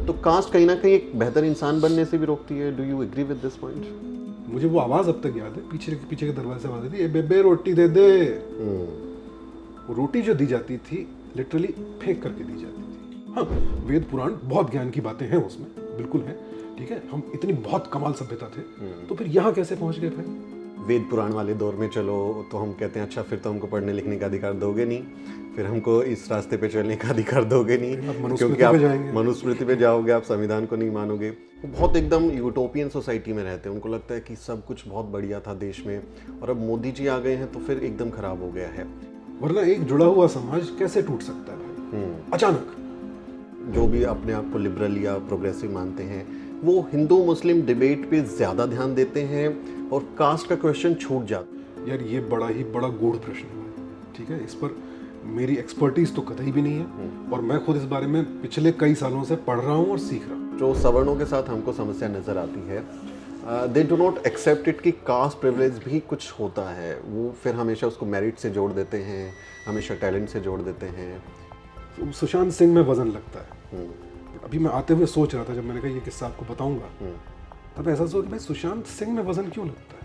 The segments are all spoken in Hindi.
तो कास्ट कहीं ना कहीं एक बेहतर इंसान बनने से भी रोकती है। Do you agree with this point? मुझे वो आवाज़ अब तक याद है, पीछे के दरवाजे से आवाज़ आती थी, ए बेबे रोटी दे दे। वो रोटी जो दी जाती थी लिटरली फेंक करके दी जाती थी। हाँ, वेद पुराण बहुत ज्ञान की बातें हैं उसमें, बिल्कुल है, ठीक है। हम इतनी बहुत कमाल सभ्यता थे, तो फिर यहाँ कैसे पहुँच गए भाई? वेद पुराण वाले दौर में चलो तो हम कहते हैं अच्छा फिर तो हमको पढ़ने लिखने का अधिकार दोगे नहीं, फिर हमको इस रास्ते पे चलने का अधिकार दोगे नहीं, क्योंकि आप मनुस्मृति पे जाओगे, आप संविधान को नहीं मानोगे। वो बहुत एकदम यूटोपियन सोसाइटी में रहते हैं, उनको लगता है कि सब कुछ बहुत बढ़िया था देश में, और अब मोदी जी आ गए हैं तो फिर एकदम खराब हो गया है। वरना एक जुड़ा हुआ समाज कैसे टूट सकता है अचानक? जो भी अपने आप को लिबरल या प्रोग्रेसिव मानते हैं वो हिंदू मुस्लिम डिबेट पे ज़्यादा ध्यान देते हैं और कास्ट का क्वेश्चन छूट जाता। यार ये बड़ा ही बड़ा गूढ़ प्रश्न है, ठीक है। इस पर मेरी एक्सपर्टीज तो कतई भी नहीं है, और मैं खुद इस बारे में पिछले कई सालों से पढ़ रहा हूँ और सीख रहा हूँ। जो सवर्णों के साथ हमको समस्या नज़र आती है, they do not accept it कि कास्ट प्रिविलेज भी कुछ होता है। वो फिर हमेशा उसको मेरिट से जोड़ देते हैं, हमेशा टैलेंट से जोड़ देते हैं। सुशांत सिंह में वजन लगता है। अभी मैं आते हुए सोच रहा था, जब मैंने कहा ये किस्सा आपको बताऊंगा, तब ऐसा सोच भाई सुशांत सिंह में वजन क्यों लगता है,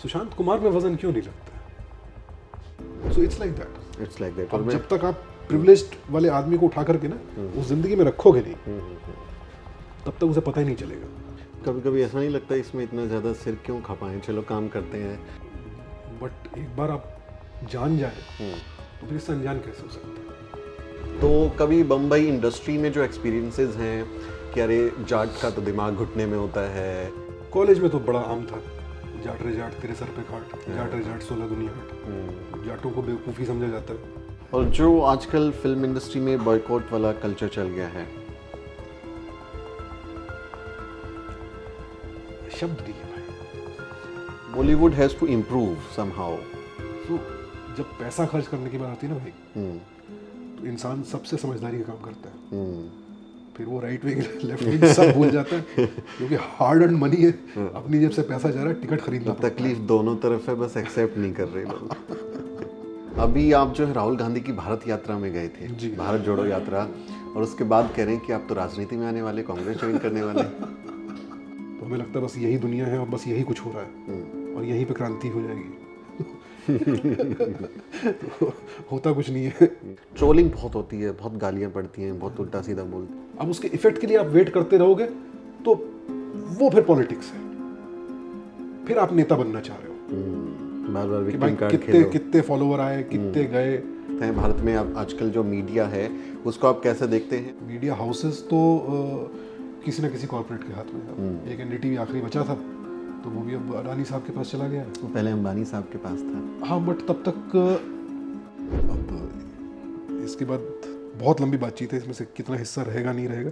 सुशांत कुमार में वजन क्यों नहीं लगता है? So it's like that. अब जब तक आप प्रिविलेज्ड वाले आदमी को उठा करके ना उस जिंदगी में रखोगे नहीं, तब तक उसे पता ही नहीं चलेगा। कभी कभी ऐसा नहीं लगता इसमें इतना ज़्यादा सिर क्यों खपाएं, चलो काम करते हैं। बट एक बार आप जान जाए तो फिर इससे अनजान कैसे हो सकता है? तो कभी बम्बई इंडस्ट्री में जो एक्सपीरियंसेस हैं कि अरे जाट का तो दिमाग घुटने में होता है। कॉलेज में तो बड़ा आम था, जाट रे जाट तेरे सर पे काट, जाट रे जाट 16 दुनिया काट। जाटों को बेवकूफ़ी समझा जाता है। और जो आजकल फिल्म इंडस्ट्री में बॉयकॉट वाला कल्चर चल गया है, शब्द नहीं है भाई। Bollywood has to improve somehow. तो जब पैसा खर्च करने की बात आती है ना भाई, तो इंसान सबसे समझदारी का काम करता है। फिर वो राइट विंग लेफ्ट विंग सब भूल जाता है, क्योंकि हार्ड अर्न मनी है, अपनी जेब से पैसा जा रहा है, टिकट खरीदना पड़ता है। तकलीफ दोनों तरफ है, बस एक्सेप्ट नहीं कर रहे लोग। अभी आप जो है राहुल गांधी की भारत यात्रा में गए थे, भारत जोड़ो यात्रा, और उसके बाद कह रहे हैं कि आप तो राजनीति में आने वाले, कांग्रेस ज्वाइन करने वाले। तो हमें लगता है बस यही दुनिया है और बस यही कुछ हो रहा है, और यहीं पे क्रांति हो जाएगी। तो होता कुछ नहीं है। ट्रोलिंग बहुत होती है, बहुत गालियां पड़ती हैं, बहुत उल्टा सीधा बोलते हैं। अब उसके इफेक्ट के लिए आप वेट करते रहोगे तो वो फिर पॉलिटिक्स है, फिर आप नेता बनना चाह रहे हो। बार बार विक्टिम कार्ड खेलो, कितने फॉलोवर आए, कितने गए। भारत में अब आजकल जो मीडिया है उसको आप कैसे देखते हैं? मीडिया हाउसेस तो किसी ना किसी कॉर्पोरेट के हाथ में है। एक एनडीटीवी आखिरी बचा था, तो वो भी अब अडानी साहब के पास चला गया है। वो पहले अंबानी साहब के पास था। हाँ, बट तब तक अब इसके बाद बहुत लंबी बातचीत है, इसमें से कितना हिस्सा रहेगा नहीं रहेगा,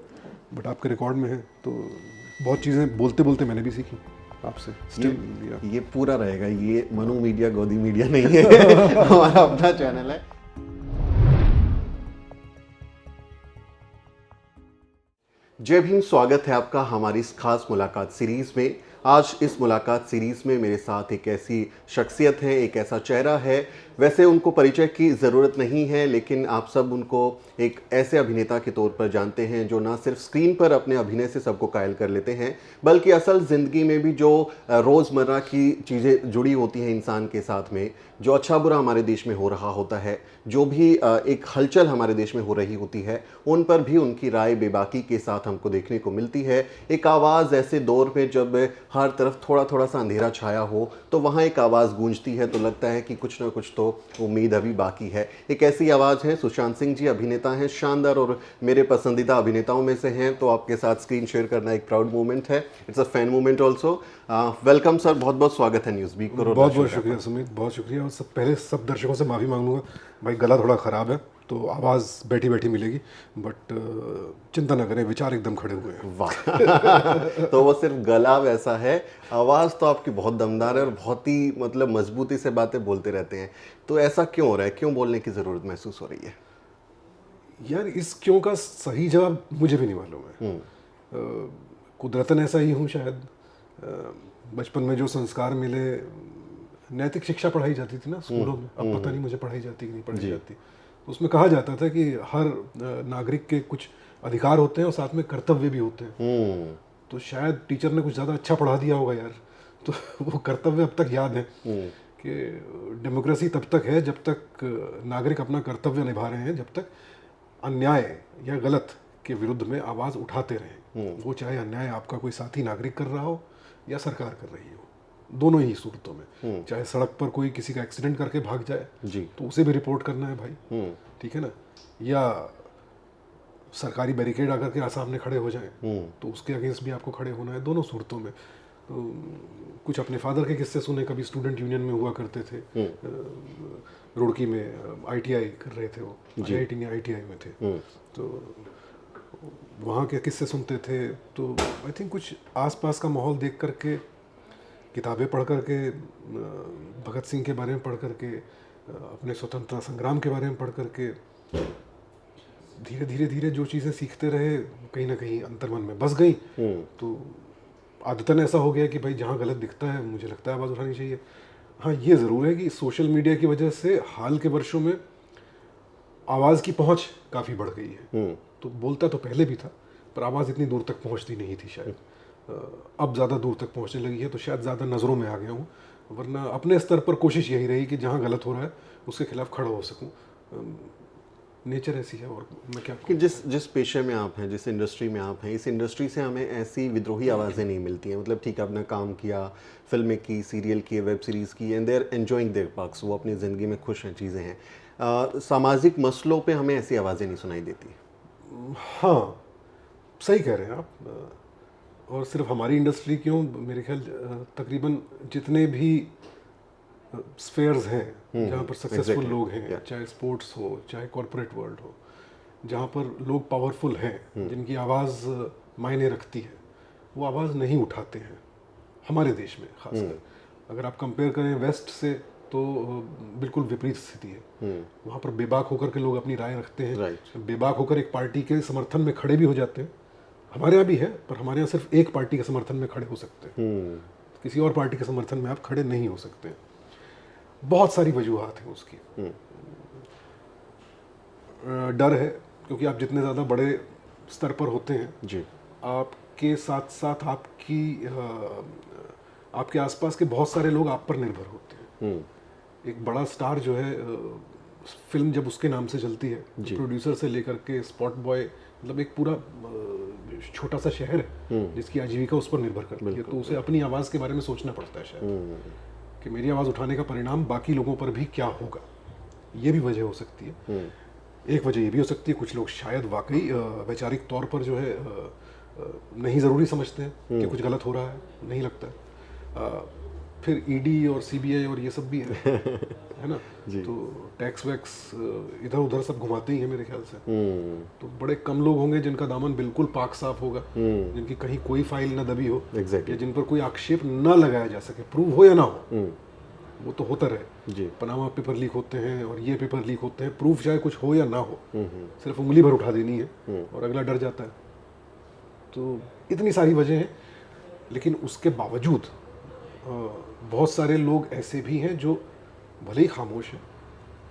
बट आपके रिकॉर्ड में है। तो बहुत चीज़ें बोलते बोलते मैंने भी सीखी आपसे। ये पूरा रहेगा, ये मनु मीडिया गोदी मीडिया नहीं है। हमारा अपना चैनल है। जय भीम, स्वागत है आपका हमारी इस खास मुलाकात सीरीज में। आज इस मुलाकात सीरीज में मेरे साथ एक ऐसी शख्सियत है, एक ऐसा चेहरा है, वैसे उनको परिचय की ज़रूरत नहीं है, लेकिन आप सब उनको एक ऐसे अभिनेता के तौर पर जानते हैं जो ना सिर्फ स्क्रीन पर अपने अभिनय से सबको कायल कर लेते हैं, बल्कि असल ज़िंदगी में भी जो रोज़मर्रा की चीज़ें जुड़ी होती हैं इंसान के साथ में, जो अच्छा बुरा हमारे देश में हो रहा होता है, जो भी एक हलचल हमारे देश में हो रही होती है, उन पर भी उनकी राय बेबाकी के साथ हमको देखने को मिलती है। एक आवाज़ ऐसे दौर में जब हर तरफ थोड़ा थोड़ा सा अंधेरा छाया हो, तो वहाँ एक आवाज़ गूंजती है, तो लगता है कि कुछ ना कुछ तो उम्मीद अभी बाकी है। एक ऐसी आवाज़ है सुशांत सिंह जी, अभिनेता हैं, शानदार और मेरे पसंदीदा अभिनेताओं में से हैं। तो आपके साथ स्क्रीन शेयर करना एक प्राउड मोमेंट है, it's a fan moment also. Welcome sir, बहुत बहुत स्वागत है न्यूज़वीक पर। बहुत बहुत शुक्रिया सुमित, बहुत शुक्रिया। और पहले सब दर्शकों से माफ़ी मांगूंगा भाई, गला थोड़ा ख़राब है तो आवाज़ बैठी बैठी मिलेगी, बट चिंता ना करें, विचार एकदम खड़े हुए हैं। वाह। तो वो सिर्फ गला वैसा है, आवाज़ तो आपकी बहुत दमदार है और बहुत ही मतलब मजबूती से बातें बोलते रहते हैं। तो ऐसा क्यों हो रहा है, क्यों बोलने की ज़रूरत महसूस हो रही है? यार इस क्यों का सही जवाब मुझे भी नहीं मालूम है। कुदरतन ऐसा ही हूँ शायद। बचपन में जो संस्कार मिले, नैतिक शिक्षा पढ़ाई जाती थी ना स्कूलों में, अब पता नहीं मुझे पढ़ाई जाती कि नहीं पढ़ाई जाती। उसमें कहा जाता था कि हर नागरिक के कुछ अधिकार होते हैं और साथ में कर्तव्य भी होते हैं। तो शायद टीचर ने कुछ ज़्यादा अच्छा पढ़ा दिया होगा यार, तो वो कर्तव्य अब तक याद है कि डेमोक्रेसी तब तक है जब तक नागरिक अपना कर्तव्य निभा रहे हैं, जब तक अन्याय या गलत के विरुद्ध में आवाज़ उठाते रहें। वो चाहे अन्याय आपका कोई साथी नागरिक कर रहा हो या सरकार कर रही हो, दोनों ही सूरतों में। चाहे सड़क पर कोई किसी का एक्सीडेंट करके भाग जाए जी। तो उसे भी रिपोर्ट करना है भाई, ठीक है ना, या सरकारी बैरिकेड आकर के सामने खड़े हो जाएं तो उसके अगेंस्ट भी आपको खड़े होना है, दोनों सूरतों में। तो कुछ अपने फादर के किस्से सुने, कभी स्टूडेंट यूनियन में हुआ करते थे, रुड़की में आईटीआई कर रहे थे, वो आईआईटी नहीं आईटीआई में थे, तो वहाँ के किस्से सुनते थे। तो आई थिंक कुछ आसपास का माहौल देख करके, किताबें पढ़ करके, भगत सिंह के बारे में पढ़ करके, अपने स्वतंत्रता संग्राम के बारे में पढ़ करके, धीरे धीरे धीरे जो चीज़ें सीखते रहे कहीं ना कहीं अंतर्मन में बस गई। तो आदतन ऐसा हो गया कि भाई जहाँ गलत दिखता है मुझे लगता है आवाज़ उठानी चाहिए। हाँ, ये ज़रूर है कि सोशल मीडिया की वजह से हाल के वर्षों में आवाज़ की पहुँच काफ़ी बढ़ गई है। तो बोलता तो पहले भी था, पर आवाज़ इतनी दूर तक पहुँचती नहीं थी शायद। अब ज़्यादा दूर तक पहुँचने लगी है, तो शायद ज़्यादा नज़रों में आ गया हूँ। वरना अपने स्तर पर कोशिश यही रही कि जहाँ गलत हो रहा है उसके खिलाफ खड़ा हो सकूँ। नेचर ऐसी है, और मैं क्या कि जिस पेशे में आप हैं, जिस इंडस्ट्री में आप हैं, इस इंडस्ट्री से हमें ऐसी विद्रोही आवाज़ें नहीं मिलती हैं। मतलब ठीक है, आपने काम किया, फिल्में की, सीरियल किए, वेब सीरीज़ की, and they are enjoying their parts, वो अपनी ज़िंदगी में खुश हैं, चीज़ें हैं। सामाजिक मसलों पे हमें ऐसी आवाज़ें नहीं सुनाई देती। हाँ, सही कह रहे हैं आप। और सिर्फ हमारी इंडस्ट्री क्यों, मेरे ख्याल तकरीबन जितने भी स्फेयर्स हैं जहाँ पर सक्सेसफुल लोग हैं, चाहे स्पोर्ट्स हो, चाहे कॉरपोरेट वर्ल्ड हो, जहाँ पर लोग पावरफुल हैं, जिनकी आवाज़ मायने रखती है, वो आवाज़ नहीं उठाते हैं हमारे देश में खासकर। अगर आप कंपेयर करें वेस्ट से तो बिल्कुल विपरीत स्थिति है। वहाँ पर बेबाक होकर के लोग अपनी राय रखते हैं, बेबाक होकर एक पार्टी के समर्थन में खड़े भी हो जाते हैं। हमारे यहाँ भी है, पर हमारे यहाँ सिर्फ एक पार्टी के समर्थन में खड़े हो सकते हैं, किसी और पार्टी के समर्थन में आप खड़े नहीं हो सकते। बहुत सारी वजूहात हैं उसकी। डर है, क्योंकि आप जितने ज़्यादा बड़े स्तर पर होते हैं जी, आपके साथ साथ आपके आसपास के बहुत सारे लोग आप पर निर्भर होते हैं। एक बड़ा स्टार जो है, फिल्म जब उसके नाम से चलती है, तो प्रोड्यूसर से लेकर के स्पॉट बॉय, मतलब एक पूरा छोटा सा शहर है जिसकी आजीविका उस पर निर्भर करती है। तो उसे अपनी आवाज़ के बारे में सोचना पड़ता है शायद, कि मेरी आवाज़ उठाने का परिणाम बाकी लोगों पर भी क्या होगा। ये भी वजह हो सकती है। एक वजह ये भी हो सकती है, कुछ लोग शायद वाकई वैचारिक तौर पर जो है नहीं ज़रूरी समझते हैं कि कुछ गलत हो रहा है, नहीं लगता। फिर ईडी और सीबीआई और ये सब भी है ना, तो टैक्स वैक्स इधर उधर सब घुमाते ही हैं मेरे ख्याल से। तो बड़े कम लोग होंगे जिनका दामन बिल्कुल पाक साफ होगा, जिनकी कहीं कोई फाइल न दबी हो, या जिन पर कोई आक्षेप न लगाया जा सके, प्रूव हो या ना हो। वो तो होता रहे, पनामा पेपर लीक होते हैं और ये पेपर लीक होते हैं, प्रूफ चाहे कुछ हो या ना हो, सिर्फ उंगली भर उठा देनी है और अगला डर जाता है। तो इतनी सारी वजह हैं, लेकिन उसके बावजूद बहुत सारे लोग ऐसे भी हैं जो भले ही खामोश हैं,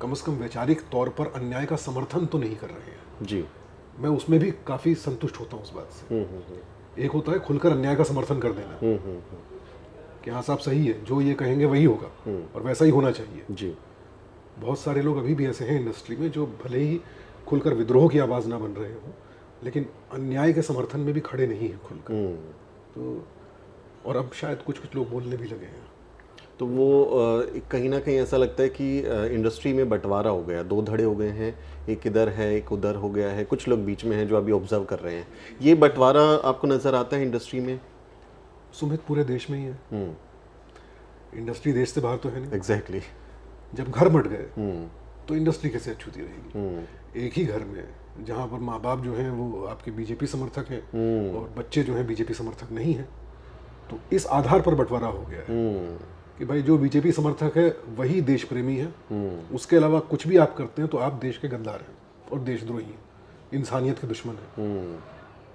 कम से कम वैचारिक तौर पर अन्याय का समर्थन तो नहीं कर रहे हैं। जी, मैं उसमें भी काफ़ी संतुष्ट होता हूँ उस बात से। एक होता है खुलकर अन्याय का समर्थन कर देना, कि हाँ साहब सही है, जो ये कहेंगे वही होगा और वैसा ही होना चाहिए। जी, बहुत सारे लोग अभी भी ऐसे हैं इंडस्ट्री में जो भले ही खुलकर विद्रोह की आवाज़ ना बन रहे हो, लेकिन अन्याय के समर्थन में भी खड़े नहीं हैं खुलकर। तो और अब शायद कुछ कुछ लोग बोलने भी लगे हैं। तो वो कहीं ना कहीं ऐसा लगता है कि इंडस्ट्री में बंटवारा हो गया, दो धड़े हो गए हैं, एक इधर है एक उधर हो गया है, कुछ लोग बीच में हैं जो अभी ऑब्जर्व कर रहे हैं। ये बंटवारा आपको नज़र आता है इंडस्ट्री में? सुमित, पूरे देश में ही है। इंडस्ट्री देश से बाहर तो है नहीं। एग्जैक्टली। जब घर बंट गए तो इंडस्ट्री कैसे अछूती रहेगी? एक ही घर में जहाँ पर माँ बाप जो हैं वो आपके बीजेपी समर्थक हैं और बच्चे जो हैं बीजेपी समर्थक नहीं हैं, तो इस आधार पर बंटवारा हो गया है कि भाई जो बीजेपी समर्थक है वही देश प्रेमी है, उसके अलावा कुछ भी आप करते हैं तो आप देश के गद्दार हैं और देशद्रोही हैं, इंसानियत के दुश्मन हैं।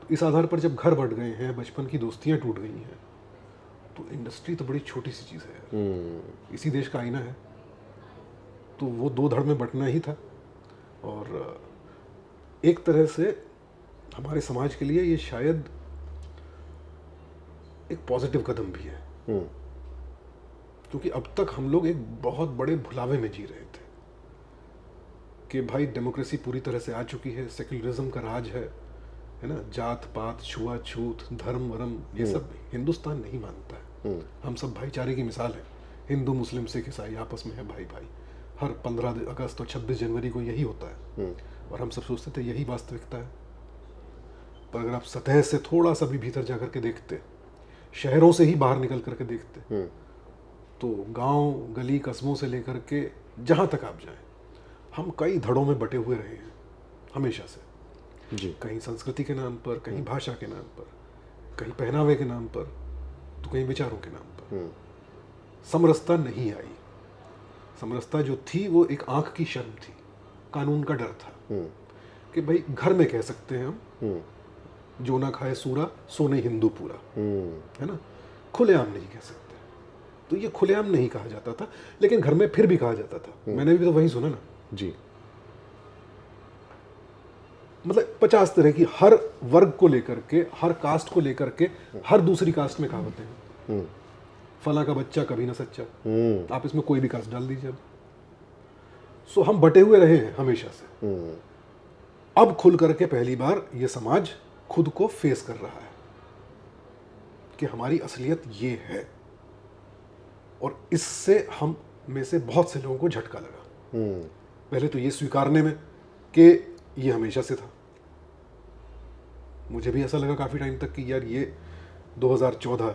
तो इस आधार पर जब घर बंट गए हैं, बचपन की दोस्तियां टूट गई हैं, तो इंडस्ट्री तो बड़ी छोटी सी चीज़ है, इसी देश का आईना है। तो वो दो धड़ में बंटना ही था। और एक तरह से हमारे समाज के लिए ये शायद एक पॉजिटिव कदम भी है, क्योंकि अब तक हम लोग एक बहुत बड़े भुलावे में जी रहे थे कि भाई डेमोक्रेसी पूरी तरह से आ चुकी है, सेक्युलरिज्म का राज है ना, जात पात छुआछूत धर्म वरम ये सब हिंदुस्तान नहीं मानता है। हम सब भाईचारे की मिसाल है, हिंदू मुस्लिम सिख ईसाई आपस में है भाई भाई, हर 15 अगस्त और 26 जनवरी को यही होता है, और हम सब सोचते थे यही वास्तविकता है। पर अगर आप सतह से थोड़ा सा भी भीतर जा करके देखते, शहरों से ही बाहर निकल करके देखते, तो गांव गली कस्बों से लेकर के जहां तक आप जाएं, हम कई धड़ों में बटे हुए रहे हैं हमेशा से जी। कहीं संस्कृति के नाम पर, कहीं भाषा के नाम पर, कहीं पहनावे के नाम पर, तो कहीं विचारों के नाम पर। समरसता नहीं आई। समरसता जो थी वो एक आंख की शर्म थी, कानून का डर था कि भाई घर में कह सकते हैं हम, जो ना खाए सूरा सो नहीं हिंदू पूरा, है ना, खुलेआम नहीं कह सकते। तो ये खुलेआम नहीं कहा जाता था, लेकिन घर में फिर भी कहा जाता था। मैंने भी तो वही सुना ना जी। मतलब 50 तरह की, हर वर्ग को लेकर के, हर कास्ट को लेकर के, हर दूसरी कास्ट में कहावतें हैं। फला का बच्चा कभी ना सच्चा, आप इसमें कोई भी कास्ट डाल दीजिए। सो हम बटे हुए रहे हैं हमेशा से। अब खुल करके पहली बार ये समाज खुद को फेस कर रहा है कि हमारी असलियत ये है, और इससे हम में से बहुत से लोगों को झटका लगा। पहले तो ये स्वीकारने में कि ये हमेशा से था। मुझे भी ऐसा लगा काफी टाइम तक कि यार ये 2014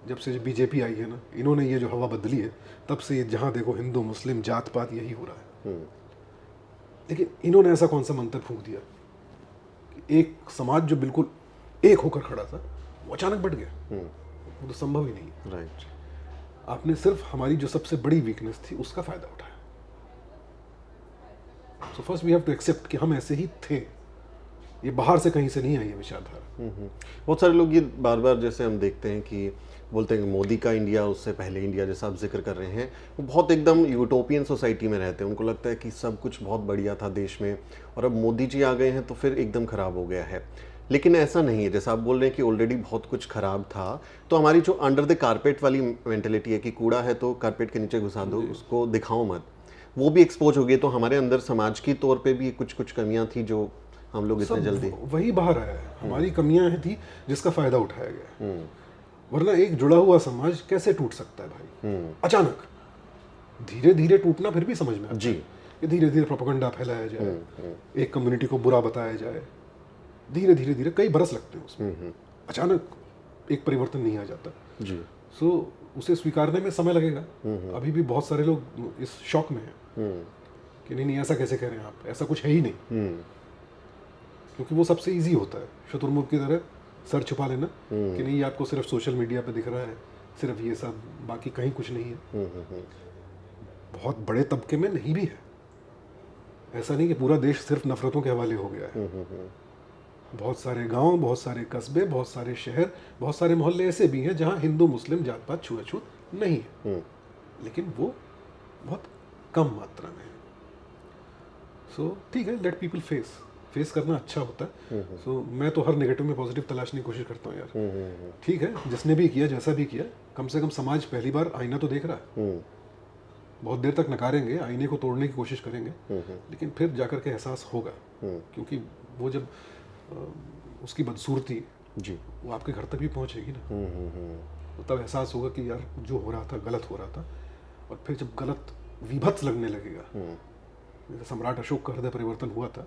जब से बीजेपी आई है ना, इन्होंने ये जो हवा बदली है, तब से ये जहां देखो हिंदू मुस्लिम जात पात यही हो रहा है। लेकिन इन्होंने ऐसा कौन सा मंत्र फूंक दिया कि एक समाज जो बिल्कुल एक होकर खड़ा था वो अचानक बढ़ गया? वो तो संभव ही नहीं है। राइट। आपने सिर्फ हमारी जो सबसे बड़ी वीकनेस थी उसका फायदा उठाया। So first we have to accept कि हम ऐसे ही थे, ये बाहर से कहीं से नहीं आई है विचारधारा। बहुत सारे लोग ये बार बार, जैसे हम देखते हैं कि बोलते हैं कि मोदी का इंडिया, उससे पहले इंडिया जैसा आप जिक्र कर रहे हैं, वो बहुत एकदम यूटोपियन सोसाइटी में रहते हैं। उनको लगता है कि सब कुछ बहुत बढ़िया था देश में, और अब मोदी जी आ गए हैं तो फिर एकदम ख़राब हो गया है। लेकिन ऐसा नहीं है। जैसा आप बोल रहे हैं कि ऑलरेडी बहुत कुछ ख़राब था, तो हमारी जो अंडर द कारपेट वाली मेंटेलिटी है कि कूड़ा है तो कारपेट के नीचे घुसा दो, उसको दिखाओ मत, वो भी एक्सपोज हो गई। तो हमारे अंदर समाज की तौर पे भी कुछ कुछ कमियां थी जो हम लोग इतने जल्दी, वही बाहर आया है। हमारी कमियां थी जिसका फायदा उठाया गया। वरना एक जुड़ा हुआ समाज कैसे टूट सकता है भाई अचानक? धीरे धीरे टूटना फिर भी समझ में आता जी, है कि धीरे धीरे प्रोपेगेंडा फैलाया जाए, एक कम्युनिटी को बुरा बताया जाए, धीरे धीरे धीरे कई बरस लगते हैं उसमें। अचानक एक परिवर्तन नहीं आ जाता जी। सो उसे स्वीकारने में समय लगेगा। अभी भी बहुत सारे लोग इस शॉक में हैं कि नहीं नहीं, ऐसा कैसे कह रहे हैं आप, ऐसा कुछ है ही नहीं। क्योंकि वो सबसे इजी होता है, शुतुरमुर्ग की तरह सर छुपा लेना कि नहीं, ये आपको सिर्फ सोशल मीडिया पे दिख रहा है, सिर्फ ये सब, बाकी कहीं कुछ नहीं है। बहुत बड़े तबके में नहीं भी है। ऐसा नहीं कि पूरा देश सिर्फ नफरतों के हवाले हो गया है। बहुत सारे गांव, बहुत सारे कस्बे, बहुत सारे शहर, बहुत सारे मोहल्ले ऐसे भी हैं जहां हिंदू मुस्लिम जात पात छुआछूत नहीं है, लेकिन वो बहुत कम मात्रा में है। सो ठीक है, लेट पीपल फेस करना अच्छा होता है। सो मैं तो हर नेगेटिव में पॉजिटिव तलाशने की कोशिश करता हूँ यार। ठीक है, जिसने भी किया, जैसा भी किया, कम से कम समाज पहली बार आईना तो देख रहा है। बहुत देर तक नकारेंगे, आईने को तोड़ने की कोशिश करेंगे, लेकिन फिर जाकर के एहसास होगा। क्योंकि वो जब उसकी बदसूरती जी, वो आपके घर तक भी पहुंचेगी ना, तो तब एहसास होगा कि यार जो हो रहा था गलत हो रहा था। और फिर जब गलत विभत्स लगने लगेगा, जैसे सम्राट अशोक का हृदय परिवर्तन हुआ था,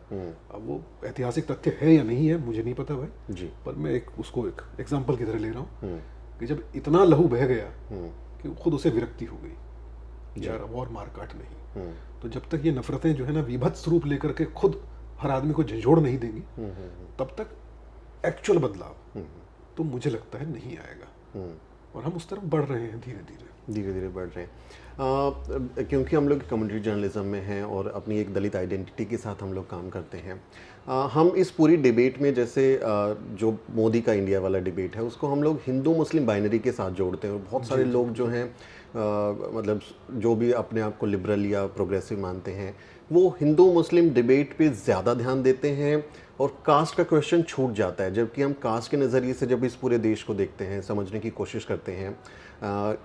अब वो ऐतिहासिक तथ्य है या नहीं है मुझे नहीं पता भाई जी, पर मैं उसको एक एग्जाम्पल की तरह ले रहा हूँ कि जब इतना लहू बह गया कि खुद उसे विरक्ति हो गई, यार अब और मारकाट नहीं। तो जब तक ये नफरतें जो है ना विभत्स रूप लेकर के खुद हर आदमी को झंझोड़ नहीं देंगी, तब तक एक्चुअल बदलाव तो मुझे लगता है नहीं आएगा। और हम उस तरफ बढ़ रहे हैं धीरे धीरे बढ़ रहे हैं। क्योंकि हम लोग कम्युनिटी जर्नलिज्म में हैं और अपनी एक दलित आइडेंटिटी के साथ हम लोग काम करते हैं। हम इस पूरी डिबेट में, जैसे जो मोदी का इंडिया वाला डिबेट है, उसको हम लोग हिंदू मुस्लिम बाइनरी के साथ जोड़ते हैं। और बहुत सारे लोग जो हैं मतलब जो भी अपने आप को लिबरल या प्रोग्रेसिव मानते हैं, वो हिंदू मुस्लिम डिबेट पे ज़्यादा ध्यान देते हैं और कास्ट का क्वेश्चन छूट जाता है, जबकि हम कास्ट के नज़रिए से जब इस पूरे देश को देखते हैं, समझने की कोशिश करते हैं।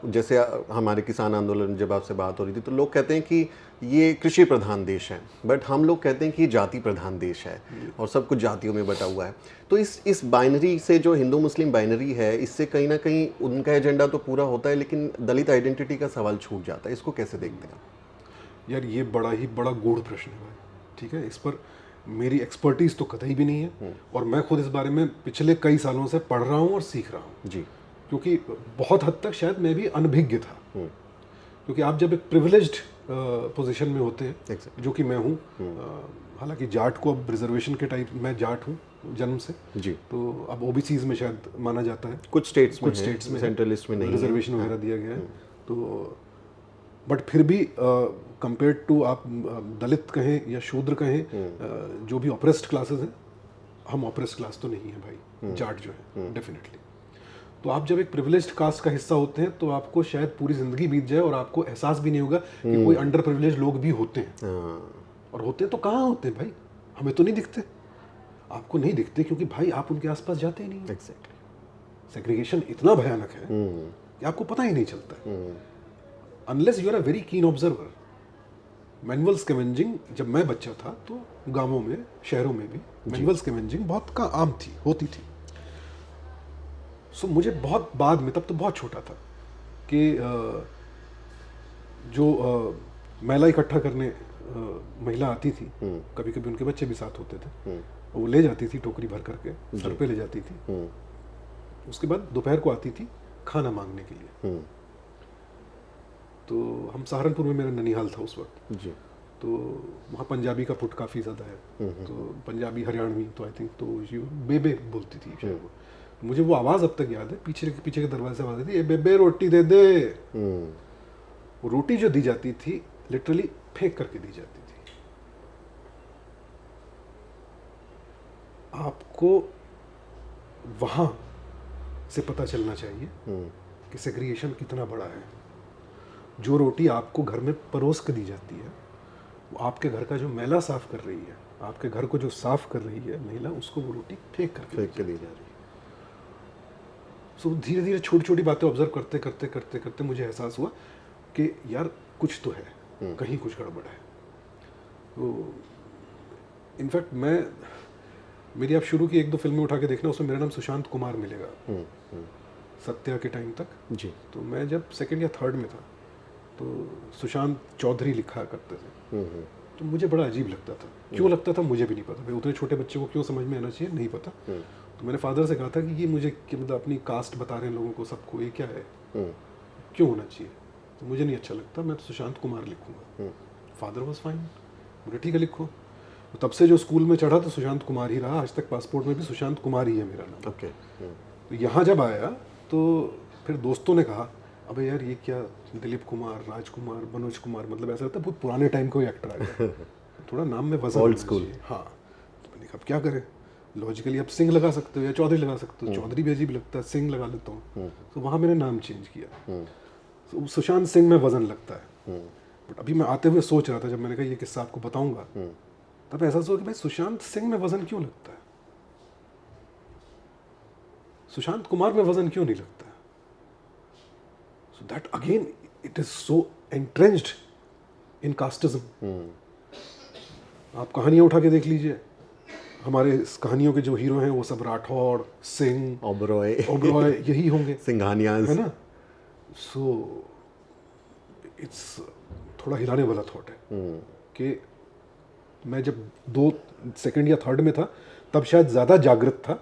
जैसे हमारे किसान आंदोलन जब आपसे बात हो रही थी तो लोग कहते हैं कि ये कृषि प्रधान देश है, बट हम लोग कहते हैं कि जाति प्रधान देश है और सब कुछ जातियों में बटा हुआ है। तो इस बाइनरी से, जो हिंदू मुस्लिम बाइनरी है, इससे कहीं ना कहीं उनका एजेंडा तो पूरा होता है, लेकिन दलित आइडेंटिटी का सवाल छूट जाता है। इसको कैसे देखते हैं? यार ये बड़ा गूढ़ प्रश्न है भाई, ठीक है। इस पर मेरी एक्सपर्टीज तो कतई भी नहीं है, और मैं खुद इस बारे में पिछले कई सालों से पढ़ रहा हूँ और सीख रहा हूँ जी। क्योंकि बहुत हद तक शायद मैं भी अनभिज्ञ था। क्योंकि आप जब एक प्रिविलेज्ड पोजीशन में होते हैं, Exactly. जो कि मैं हूँ, हालांकि जाट को अब रिजर्वेशन के टाइप, मैं जाट हूँ जन्म से, जी। तो अब ओबीसीज में शायद माना जाता है, कुछ स्टेट्स में सेंट्रल लिस्ट में नहीं रिजर्वेशन वगैरह दिया गया है। तो बट फिर भी कंपेयर टू आप दलित कहें या शूद्र कहें, जो भी ऑपरेस्ड क्लासेस हैं, हम ऑपरेस्ड क्लास तो नहीं है भाई, जाट जो है डेफिनेटली। तो आप जब एक प्रिविलेज्ड कास्ट का हिस्सा होते हैं तो आपको शायद पूरी जिंदगी बीत जाए और आपको एहसास भी नहीं होगा कि कोई अंडर प्रिविलेज लोग भी होते हैं। और होते हैं तो कहाँ होते हैं भाई, हमें तो नहीं दिखते, आपको नहीं दिखते क्योंकि भाई आप उनके आसपास जाते ही नहीं। एग्जैक्टली। सेग्रीगेशन इतना भयानक है कि आपको पता ही नहीं चलता, unless you are a very keen observer. Manual scavenging जब मैं बच्चा था तो गांवों में, शहरों में भी मैनुअल स्कैवेंजिंग बहुत का आम थी, होती थी। सो मुझे बहुत बाद में, तब तो बहुत छोटा था, कि जो मैला इकट्ठा करने महिला आती थी, कभी कभी उनके बच्चे भी साथ होते थे, वो ले जाती थी टोकरी भर करके, सर पे ले जाती थी। उसके बाद दोपहर को आती थी खाना मांगने के लिए। तो हम सहारनपुर में, मेरा ननिहाल था उस वक्त जी। तो वहाँ पंजाबी का पुट काफ़ी ज़्यादा है, तो पंजाबी हरियाणवी, तो आई थिंक तो ये बेबे बोलती थी शायद वो। मुझे वो आवाज़ अब तक याद है, पीछे के दरवाजे से आवाज़ आती थी, ए बेबे रोटी दे दे। वो रोटी जो दी जाती थी लिटरली फेंक करके दी जाती थी। आपको वहाँ से पता चलना चाहिए कि सेग्रीगेशन कितना बड़ा है। जो रोटी आपको घर में परोस कर दी जाती है, वो आपके घर का जो मैला साफ कर रही है, आपके घर को जो साफ कर रही है महिला, उसको वो रोटी फेंक करके दी जा रही है। सो धीरे धीरे छोटी छोटी बातें ऑब्जर्व करते करते करते करते मुझे एहसास हुआ कि यार कुछ तो है, कहीं कुछ गड़बड़ है। तो इनफैक्ट मेरी आप शुरू की 1-2 फिल्में उठा के देखना, उसमें मेरा नाम सुशांत कुमार मिलेगा सत्या के टाइम तक जी। तो मैं जब 2nd या 3rd में था तो सुशांत चौधरी लिखा करते थे। तो मुझे बड़ा अजीब लगता था, क्यों लगता था मुझे भी नहीं पता, भाई उतने छोटे बच्चे को क्यों समझ में आना चाहिए, नहीं पता। तो मैंने फादर से कहा था कि ये मुझे मतलब अपनी कास्ट बता रहे हैं लोगों को, सबको, ये क्या है, क्यों होना चाहिए, तो मुझे नहीं अच्छा लगता, मैं तो सुशांत कुमार लिखूंगा। फादर वॉज फाइन, बोले ठीक है लिखो। तो तब से जो स्कूल में चढ़ा तो सुशांत कुमार ही रहा, आज तक पासपोर्ट में भी सुशांत कुमार ही है मेरा नाम। ओके। तो यहाँ जब आया तो फिर दोस्तों ने कहा अबे यार ये क्या, दिलीप कुमार, राजकुमार, मनोज कुमार, मतलब ऐसा लगता है बहुत पुराने टाइम का एक्टर आ गया। थोड़ा नाम में वजन ओल्ड होना स्कूल। चाहिए। हाँ, तो मैंने कहा अब क्या करें, लॉजिकली आप सिंह लगा सकते हो या चौधरी लगा सकते हो, चौधरी भी अजीब लगता है, सिंह लगा लेता हूँ। तो वहाँ मैंने नाम चेंज किया, तो सुशांत सिंह में वजन लगता है। बट अभी मैं आते हुए सोच रहा था, जब मैंने कहा ये किस्सा आपको बताऊंगा, तब एहसास हुआ कि भाई सुशांत सिंह में वजन क्यों लगता है, सुशांत कुमार में वजन क्यों नहीं लगता। So that again, it is so entrenched in casteism. आप कहानियां उठा के देख लीजिए, हमारे इस कहानियों के जो हीरो हैं वो सब राठौड़, सिंह, ओबरॉय यही होंगे, सिंघानियाज, है ना। सो इट्स थोड़ा हिलाने वाला थॉट है कि मैं जब 2nd या 3rd में था तब शायद ज़्यादा जागृत था।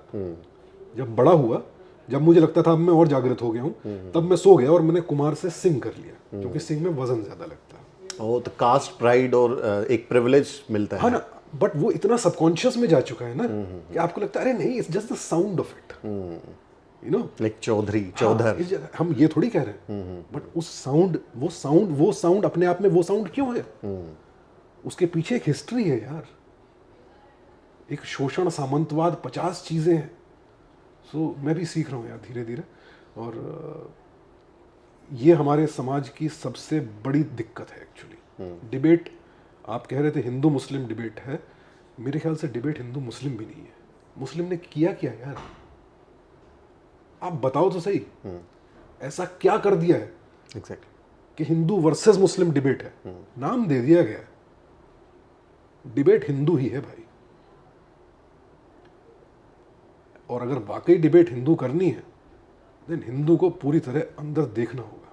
जब बड़ा हुआ, जब मुझे लगता था अब मैं और जागृत हो गया हूँ, तब मैं सो गया और मैंने कुमार से सिंह कर लिया, क्योंकि सिंह में वजन ज़्यादा लगता है। ओ, तो कास्ट प्राइड और एक प्रिविलेज मिलता है। हाँ ना, बट वो इतना सबकॉन्शियस में जा चुका है ना कि आपको लगता है अरे नहीं, it's just the sound of it, you know, like Chaudhary, चौधर। हम ये थोड़ी कह रहे हैं, बट उस साउंड, वो साउंड अपने आप में वो साउंड क्यों है, उसके पीछे एक हिस्ट्री है यार, एक शोषण, सामंतवाद, 50 चीजें हैं। सो मैं भी सीख रहा हूँ यार धीरे धीरे, और ये हमारे समाज की सबसे बड़ी दिक्कत है एक्चुअली। डिबेट आप कह रहे थे हिंदू मुस्लिम डिबेट है, मेरे ख्याल से डिबेट हिंदू मुस्लिम भी नहीं है। मुस्लिम ने किया क्या यार, आप बताओ तो सही, ऐसा क्या कर दिया है एग्जैक्टली कि हिंदू वर्सेस मुस्लिम डिबेट है। नाम दे दिया गया है, डिबेट हिंदू ही है भाई। और अगर वाकई डिबेट हिंदू करनी है, देन हिंदू को पूरी तरह अंदर देखना होगा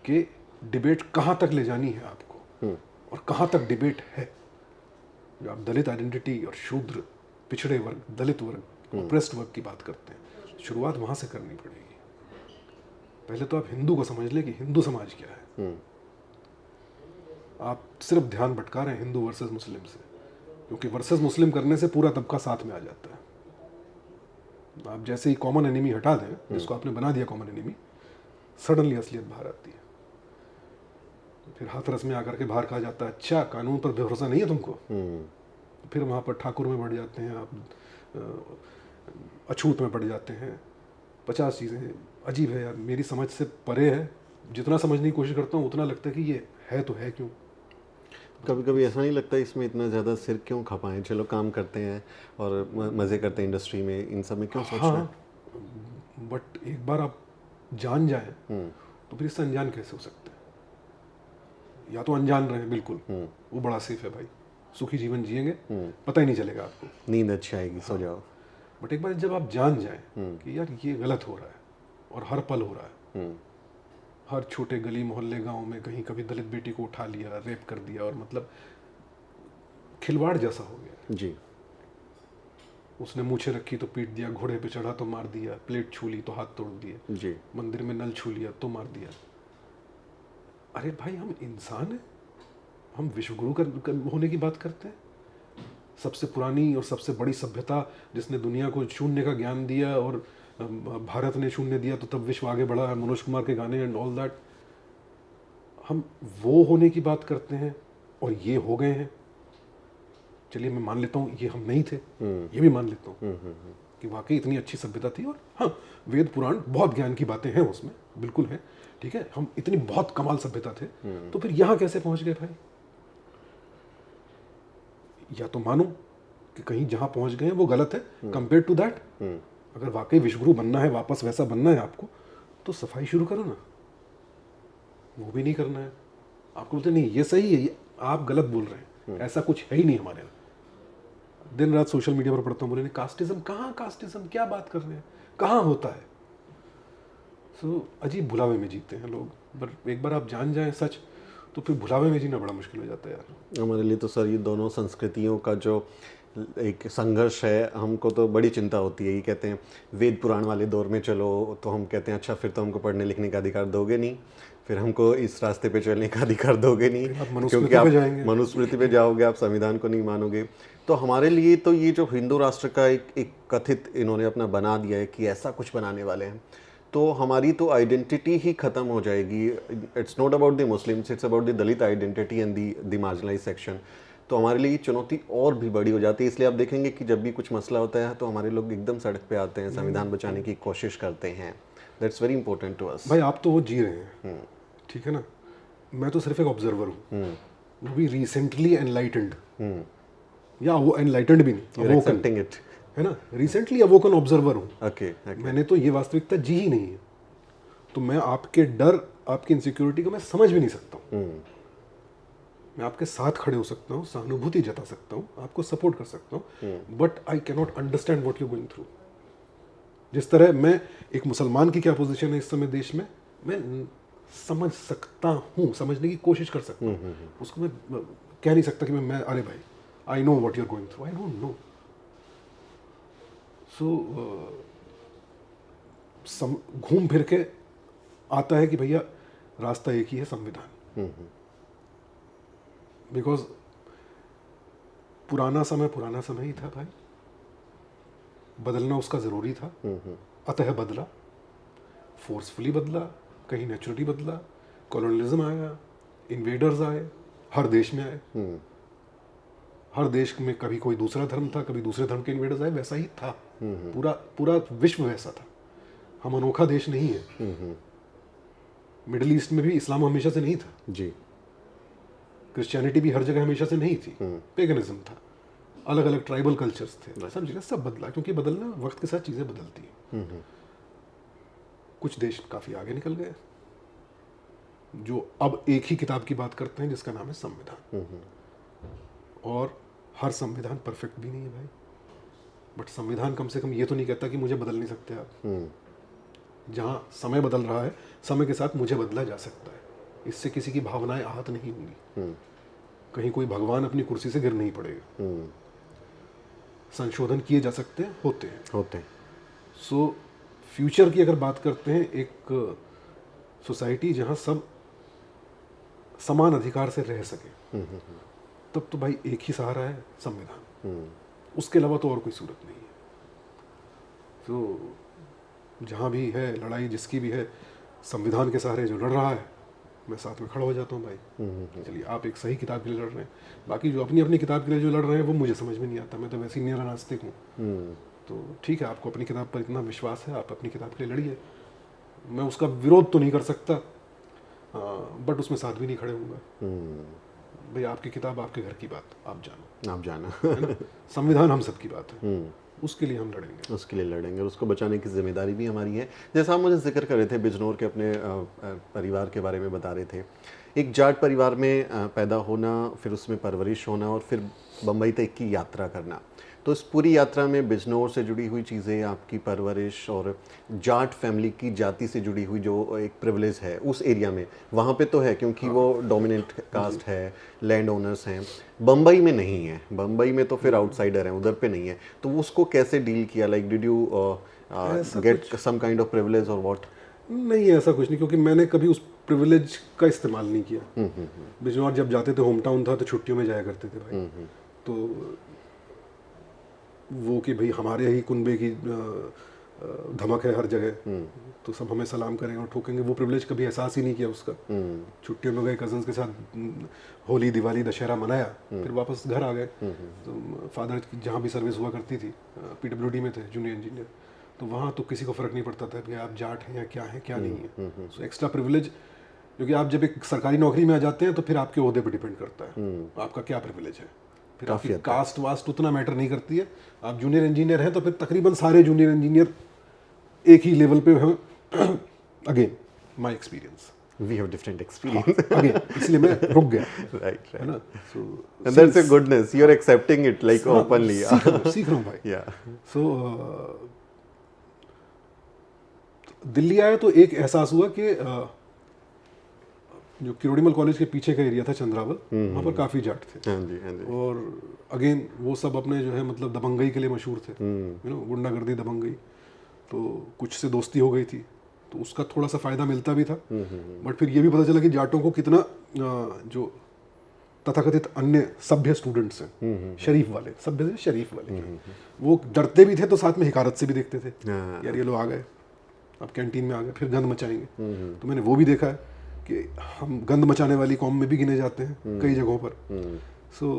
कि डिबेट कहां तक ले जानी है आपको, और कहां तक डिबेट है। जो आप दलित आइडेंटिटी और शूद्र, पिछड़े वर्ग, दलित वर्ग, ऑप्रेस्ड वर्ग की बात करते हैं, शुरुआत वहां से करनी पड़ेगी। पहले तो आप हिंदू को समझ ले कि हिंदू समाज क्या है। आप सिर्फ ध्यान भटका रहे हैं हिंदू वर्सेस मुस्लिम से, क्योंकि वर्सेस मुस्लिम करने से पूरा तबका साथ में आ जाता है। आप जैसे ही कॉमन एनिमी हटा दें, जिसको आपने बना दिया कॉमन एनिमी, सडनली असलियत बाहर आती है। फिर हाथरस में आकर के बाहर कहा जाता है अच्छा कानून पर भरोसा नहीं है तुमको। फिर वहाँ पर ठाकुर में बढ़ जाते हैं आप, अछूत में बढ़ जाते हैं, 50 चीज़ें। अजीब है यार, मेरी समझ से परे है। जितना समझने की कोशिश करता हूँ उतना लगता है कि ये है तो है क्यों। कभी कभी ऐसा नहीं लगता इसमें इतना ज़्यादा सिर क्यों खपाएं, चलो काम करते हैं और मज़े करते हैं इंडस्ट्री में, इन सब में क्यों सोचना है? हाँ, बट एक बार आप जान जाएं तो फिर इससे अनजान कैसे हो सकते हैं। या तो अनजान रहे बिल्कुल, वो बड़ा सेफ है भाई, सुखी जीवन जिएंगे, पता ही नहीं चलेगा आपको, नींद अच्छी आएगी, सो जाओ। बट एक बार जब आप जान जाएं कि यार ये गलत हो रहा है और हर पल हो रहा है, हर छोटे गली मोहल्ले गांव में कहीं कभी दलित बेटी को उठा लिया, रेप कर दिया, और मतलब खिलवाड़ जैसा हो गया जी। उसने मूछें रखी तो पीट दिया, घोड़े पे चढ़ा तो मार दिया, प्लेट छू ली तो हाथ तोड़ दिए, जी। मंदिर में नल छू लिया तो मार दिया। अरे भाई हम इंसान हैं, हम विश्वगुरु होने की बात करते हैं। सबसे पुरानी और सबसे बड़ी सभ्यता जिसने दुनिया को शून्य का ज्ञान दिया, और भारत ने शून्य दिया तो तब विश्व आगे बढ़ा, मनोज कुमार के गाने एंड ऑल दैट। हम वो होने की बात करते हैं और ये हो गए हैं। चलिए मैं मान लेता हूँ ये हम नहीं थे, ये भी मान लेता हूँ कि वाकई इतनी अच्छी सभ्यता थी। और हाँ, वेद पुराण बहुत ज्ञान की बातें हैं उसमें, बिल्कुल है, ठीक है, हम इतनी बहुत कमाल सभ्यता थे, तो फिर यहाँ कैसे पहुंच गए भाई? या तो मानो कि कहीं जहां पहुंच गए वो गलत है कंपेयर टू दैट। अगर वाकई विश्वगुरु बनना है, वापस वैसा बनना है आपको, तो सफाई शुरू करो ना। वो भी नहीं करना है, आपको बोलते नहीं ये सही है, ये आप गलत बोल रहे हैं, ऐसा कुछ है ही नहीं हमारे यहाँ। दिन रात सोशल मीडिया पर पढ़ता हूँ, बोले कास्टिज्म कहाँ, कास्टिज्म क्या बात कर रहे हैं, कहाँ होता है। सो अजीब भुलावे में जीते हैं लोग। पर एक बार आप जान जाएं सच, तो फिर भुलावे में जीना बड़ा मुश्किल हो जाता है यार। हमारे लिए तो सर ये दोनों संस्कृतियों का जो एक संघर्ष है, हमको तो बड़ी चिंता होती है। ये कहते हैं वेद पुराण वाले दौर में चलो, तो हम कहते हैं अच्छा फिर तो हमको पढ़ने लिखने का अधिकार दोगे नहीं, फिर हमको इस रास्ते पे चलने का अधिकार दोगे नहीं, क्योंकि आप मनुस्मृति पे जाओगे, आप संविधान को नहीं मानोगे। तो हमारे लिए तो ये जो हिंदू राष्ट्र का एक कथित इन्होंने अपना बना दिया है कि ऐसा कुछ बनाने वाले हैं, तो हमारी तो आइडेंटिटी ही ख़त्म हो जाएगी। It's not about the Muslims, it's about the Dalit identity and the marginalize section. तो हमारे लिए चुनौती और भी बड़ी हो जाती है। इसलिए आप देखेंगे कि जब भी कुछ मसला होता है तो हमारे लोग एकदम सड़क पे आते हैं, संविधान बचाने की कोशिश करते हैं। That's very important to us. भाई आप तो वो जी रहे हैं, ठीक है ना, मैं तो सिर्फ एक ऑब्जर्वर हूँ, वो भी रिसेंटली एनलाइटेंड, या वो एनलाइटेंड भी नहीं, अवोकन इट है ना, रिसेंटली अवोकन ऑब्जर्वर हूँ। ओके, मैंने तो ये वास्तविकता जी ही नहीं है, तो मैं आपके डर, आपकी इनसिक्योरिटी को मैं समझ भी नहीं सकता हूँ। मैं आपके साथ खड़े हो सकता हूँ, सहानुभूति जता सकता हूँ, आपको सपोर्ट कर सकता हूँ, but I can not understand what you going through. जिस तरह मैं एक मुसलमान की क्या पोजीशन है इस समय देश में, मैं समझ सकता हूँ, समझने की कोशिश कर सकता हूँ। उसको मैं कह नहीं सकता कि मैं अरे भाई I know what you are going through, I don't know. So घूम फिर के आता है कि भैया रास्ता एक ही है, संविधान। बिकॉज पुराना समय ही था भाई, बदलना उसका ज़रूरी था, अतः बदला, फोर्सफुली बदला, कहीं नेचुरली बदला, कॉलोनियलिज्म आया, इन्वेडर्स आए, हर देश में आए, हर देश में कभी कोई दूसरा धर्म था, कभी दूसरे धर्म के इन्वेडर्स आए, वैसा ही था, पूरा विश्व वैसा था। हम अनोखा देश नहीं है। मिडिल ईस्ट में भी इस्लाम हमेशा से नहीं था जी। क्रिश्चियनिटी भी हर जगह हमेशा से नहीं थी, पेगनिज्म था, अलग अलग ट्राइबल कल्चर्स थे, समझिए सब बदला, क्योंकि बदलना वक्त के साथ चीज़ें बदलती हैं। कुछ देश काफ़ी आगे निकल गए जो अब एक ही किताब की बात करते हैं जिसका नाम है संविधान। और हर संविधान परफेक्ट भी नहीं है भाई, बट संविधान कम से कम ये तो नहीं कहता कि मुझे बदल नहीं सकते आप। जहाँ समय बदल रहा है, समय के साथ मुझे बदला जा सकता है, इससे किसी की भावनाएं आहत नहीं होंगी, कहीं कोई भगवान अपनी कुर्सी से गिर नहीं पड़ेगा, संशोधन किए जा सकते हैं, होते हैं। सो फ्यूचर की अगर बात करते हैं, एक सोसाइटी जहाँ सब समान अधिकार से रह सके, तब तो भाई एक ही सहारा है संविधान, उसके अलावा तो और कोई सूरत नहीं है। तो जहाँ भी है लड़ाई, जिसकी भी है, संविधान के सहारे जो लड़ रहा है, मैं साथ में खड़ा हो जाता हूँ भाई। चलिए, आप एक सही किताब के लिए लड़ रहे हैं, बाकी जो अपनी अपनी किताब के लिए जो लड़ रहे हैं वो मुझे समझ में नहीं आता, मैं तो वैसे ही निरा नास्तिक हूँ। तो ठीक है, आपको अपनी किताब पर इतना विश्वास है, आप अपनी किताब के लिए लड़िए, मैं उसका विरोध तो नहीं कर सकता, बट उसमें साथ भी नहीं खड़े होऊंगा। भाई आपकी किताब, आपके घर की बात, आप जानो है ना? संविधान हम सब की बात है, उसके लिए हम लड़ेंगे, उसको बचाने की जिम्मेदारी भी हमारी है। जैसा आप मुझे जिक्र कर रहे थे, बिजनौर के अपने परिवार के बारे में बता रहे थे, एक जाट परिवार में पैदा होना, फिर उसमें परवरिश होना और फिर बम्बई तक की यात्रा करना, तो इस पूरी यात्रा में बिजनौर से जुड़ी हुई चीज़ें, आपकी परवरिश और जाट फैमिली की जाति से जुड़ी हुई जो एक प्रिविलेज है उस एरिया में, वहाँ पे तो है क्योंकि वो डोमिनेंट कास्ट है, लैंड ओनर्स हैं, बम्बई में नहीं है, बम्बई में तो फिर आउटसाइडर हैं, उधर पे नहीं है, तो उसको कैसे डील किया? Like did you get some kind of privilege और व्हाट? नहीं, ऐसा कुछ नहीं, क्योंकि मैंने कभी उस प्रिविलेज का इस्तेमाल नहीं किया। बिजनौर जब जाते थे, होम टाउन था, तो छुट्टियों में जाया करते थे भाई। तो वो कि भाई हमारे ही कुनबे की धमक है हर जगह, तो सब हमें सलाम करेंगे और ठोकेंगे, वो प्रिविलेज कभी एहसास ही नहीं किया उसका। छुट्टियों में गए, कजन्स के साथ होली, दिवाली, दशहरा मनाया, फिर वापस घर आ गए। तो फादर की जहाँ भी सर्विस हुआ करती थी, PWD में थे, जूनियर इंजीनियर, तो वहाँ तो किसी को फ़र्क नहीं पड़ता था कि आप जाट हैं या क्या है, क्या नहीं है। सो एक्स्ट्रा प्रिविलेज, क्योंकि आप जब एक सरकारी नौकरी में आ जाते हैं तो फिर आपके ओहदे पर डिपेंड करता है आपका क्या प्रिविलेज है। फिर आपकी कास्ट वास्ट उतना मैटर नहीं करती है। आप जूनियर इंजीनियर हैं तो फिर तकरीबन सारे जूनियर इंजीनियर एक ही लेवल पे हैं। Again my experience, we have different experience, again इसलिए मैं रुक गया, राइट, है ना? So and that's a goodness, you are accepting it like openly. सीख रहा हूँ भाई। या सो दिल्ली आया तो एक एहसास हुआ कि जो किरोड़ीमल कॉलेज के पीछे का एरिया था, चंद्रावल, वहाँ पर काफ़ी जाट थे। हाँ जी, हाँ जी। और अगेन वो सब अपने जो है मतलब दबंगई के लिए मशहूर थे, यू नो, गुंडागर्दी, दबंगई। तो कुछ से दोस्ती हो गई थी, तो उसका थोड़ा सा फ़ायदा मिलता भी था। बट फिर ये भी पता चला कि जाटों को कितना जो तथाकथित अन्य सभ्य स्टूडेंट्स हैं, शरीफ वाले, सभ्य से शरीफ वाले, वो डरते भी थे, तो साथ में हिकारत से भी देखते थे, यार ये लोग आ गए, अब कैंटीन में आ गए, फिर गंद मचाएंगे। तो मैंने वो भी देखा है कि हम गंद मचाने वाली कौम में भी गिने जाते हैं कई जगहों पर। सो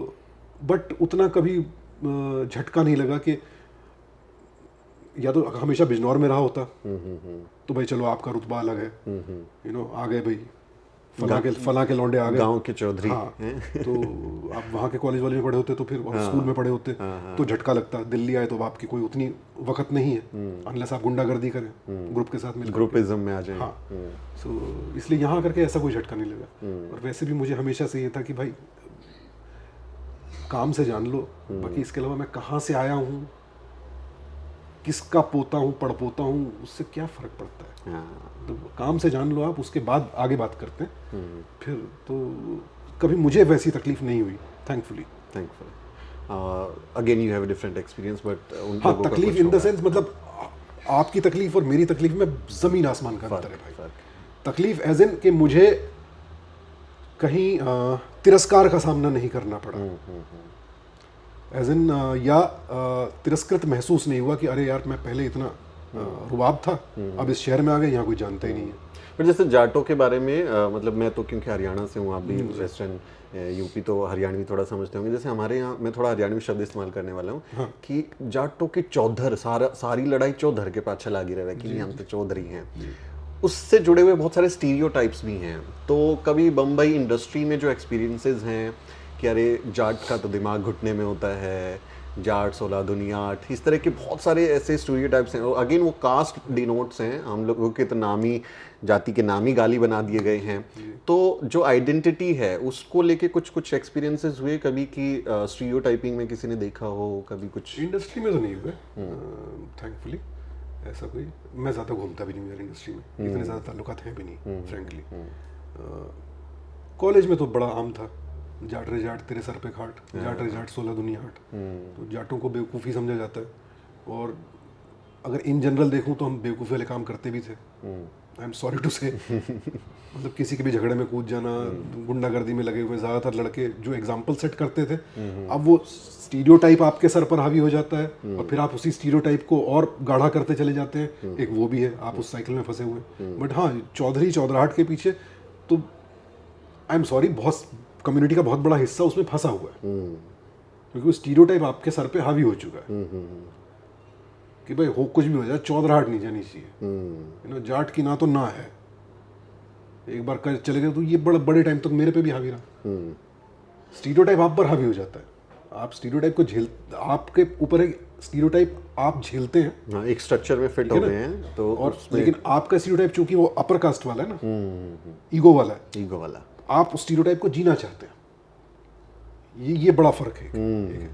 बट उतना कभी झटका नहीं लगा कि या तो हमेशा बिजनौर में रहा होता तो भाई चलो आपका रुतबा अलग है, यू नो, आ गए भाई फला के लौंडे आ गए, गांव के चौधरी। हाँ, तो आप वहाँ के कॉलेज वाले में पढ़े होते तो फिर स्कूल में पढ़े होते तो झटका लगता। दिल्ली आए तो आपकी कोई उतनी वक्त नहीं है, अनलेस आप गुंडागर्दी करें, ग्रुप के साथ मिलकर, ग्रुपिज्म में आ जाए। हाँ, सो इसलिए यहाँ करके ऐसा कोई झटका नहीं लगा। और वैसे भी मुझे हमेशा से ये था कि भाई काम से जान लो, बाकी इसके अलावा मैं कहाँ से आया हूँ, किसका पोता हूँ, पड़पोता हूँ, उससे क्या फ़र्क पड़ता है। तो काम से जान लो आप, उसके बाद आगे बात करते हैं। फिर तो कभी मुझे वैसी तकलीफ नहीं हुई, thankfully. Again you have a different experience, but हाँ, तकलीफ इन द सेंस, मतलब आपकी तकलीफ और मेरी तकलीफ में ज़मीन आसमान का अंतर है भाई। तकलीफ एज इन कि मुझे कहीं तिरस्कार का सामना नहीं करना पड़ा, एज इन या तिरस्कृत महसूस नहीं हुआ कि अरे यार मैं पहले इतना रुबाब था, अब इस शहर में आ गए, यहाँ कोई जानता ही नहीं है। पर जैसे जाटों के बारे में मतलब मैं तो क्योंकि हरियाणा से हूँ, आप भी वेस्टर्न यूपी तो हरियाणवी थोड़ा समझते होंगे। जैसे हमारे यहाँ, मैं थोड़ा हरियाणवी शब्द इस्तेमाल करने वाला हूँ, हाँ, कि जाटों के चौधर, सारी लड़ाई चौधर के पाछे लागी रहे कि हम तो चौधरी हैं। उससे जुड़े हुए बहुत सारे स्टीरियोटाइप्स भी हैं। तो कभी बम्बई इंडस्ट्री में जो एक्सपीरियंसेस हैं कि अरे जाट का तो दिमाग घुटने में होता है, जाट 16 दुनिया 8, इस तरह के बहुत सारे ऐसे स्टीरियोटाइप्स हैं। और अगेन वो कास्ट डिनोट्स हैं, हम लोगों के तो नामी जाति के नामी गाली बना दिए गए हैं। तो जो आइडेंटिटी है उसको लेके कुछ कुछ एक्सपीरियंसेस हुए कभी कि स्टीरियोटाइपिंग में किसी ने देखा हो कभी कुछ? इंडस्ट्री में तो नहीं हुआ थैंकफुली, ऐसा कोई। मैं ज़्यादा घूमता भी नहीं यार इंडस्ट्री में, इतने ज़्यादा ताल्लुकात हैं भी नहीं फ्रेंकली। कॉलेज में तो बड़ा आम था, जाट रे जाट तेरे सर पे खाट, जाट रे जाट 16 दुनिया आठ। तो जाटों को बेवकूफ़ी समझा जाता है, और अगर इन जनरल देखूं तो हम बेवकूफ़ी वाले काम करते भी थे। आई एम सॉरी टू से मतलब किसी के भी झगड़े में कूद जाना, गुंडागर्दी में लगे हुए ज़्यादातर लड़के जो एग्जाम्पल सेट करते थे, अब वो स्टीरियोटाइप आपके सर पर हावी हो जाता है और फिर आप उसी स्टीरियोटाइप को और गाढ़ा करते चले जाते हैं। एक वो भी है, आप उस साइकिल में फंसे हुए हैं। बट हाँ, चौधरी चौधराहट के पीछे तो आई एम सॉरी बहुत कम्युनिटी का बहुत बड़ा हिस्सा उसमें फंसा हुआ है, क्योंकि वो स्टीरियोटाइप आपके सर पे हावी हो चुका है कि भाई हो कुछ भी हो जाए, चौधराहट नहीं जानी चाहिए। जाट की ना तो ना है, एक बार कर चले गए तो ये बड़े टाइम तक मेरे पे भी हावी रहा। स्टीरियोटाइप आप पर हावी हो जाता है, आप स्टीरियोटाइप को आपके ऊपर एक स्टीरियोटाइप आप झेलते हैं। हाँ, एक स्ट्रक्चर में फिट हो गए हैं तो और लेकिन आपका स्टीरियोटाइप चूंकि वो अपर कास्ट वाला है ना, ईगो वाला है, ईगो वाला, आप उस स्टीरियोटाइप को जीना चाहते हैं। ये बड़ा फर्क है, ठीक है,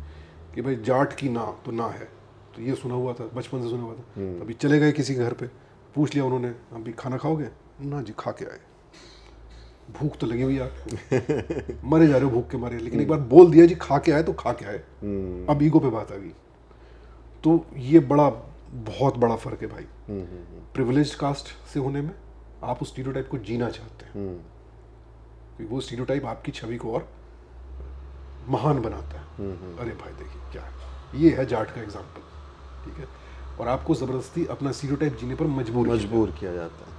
कि भाई जाट की ना तो ना है, तो ये सुना हुआ था, बचपन से सुना हुआ था। अभी चले गए किसी के घर पे, पूछ लिया उन्होंने, अभी खाना खाओगे? ना जी, खा के आए। भूख तो लगी हुई है आपको, मरे जा रहे हो भूख के मारे, लेकिन एक बार बोल दिया जी खा के आए तो खा के आए। अब ईगो पे बात आ गई। तो ये बहुत बड़ा फर्क है भाई, प्रिविलेज्ड कास्ट से होने में। आप उस स्टीरियोटाइप को जीना चाहते हैं, क्योंकि वो स्टीरियोटाइप आपकी छवि को और महान बनाता है। अरे भाई देखिए क्या है, ये है जाट का एग्जाम्पल, ठीक है। और आपको जबरदस्ती अपना स्टीरियोटाइप जीने पर मजबूर किया जाता है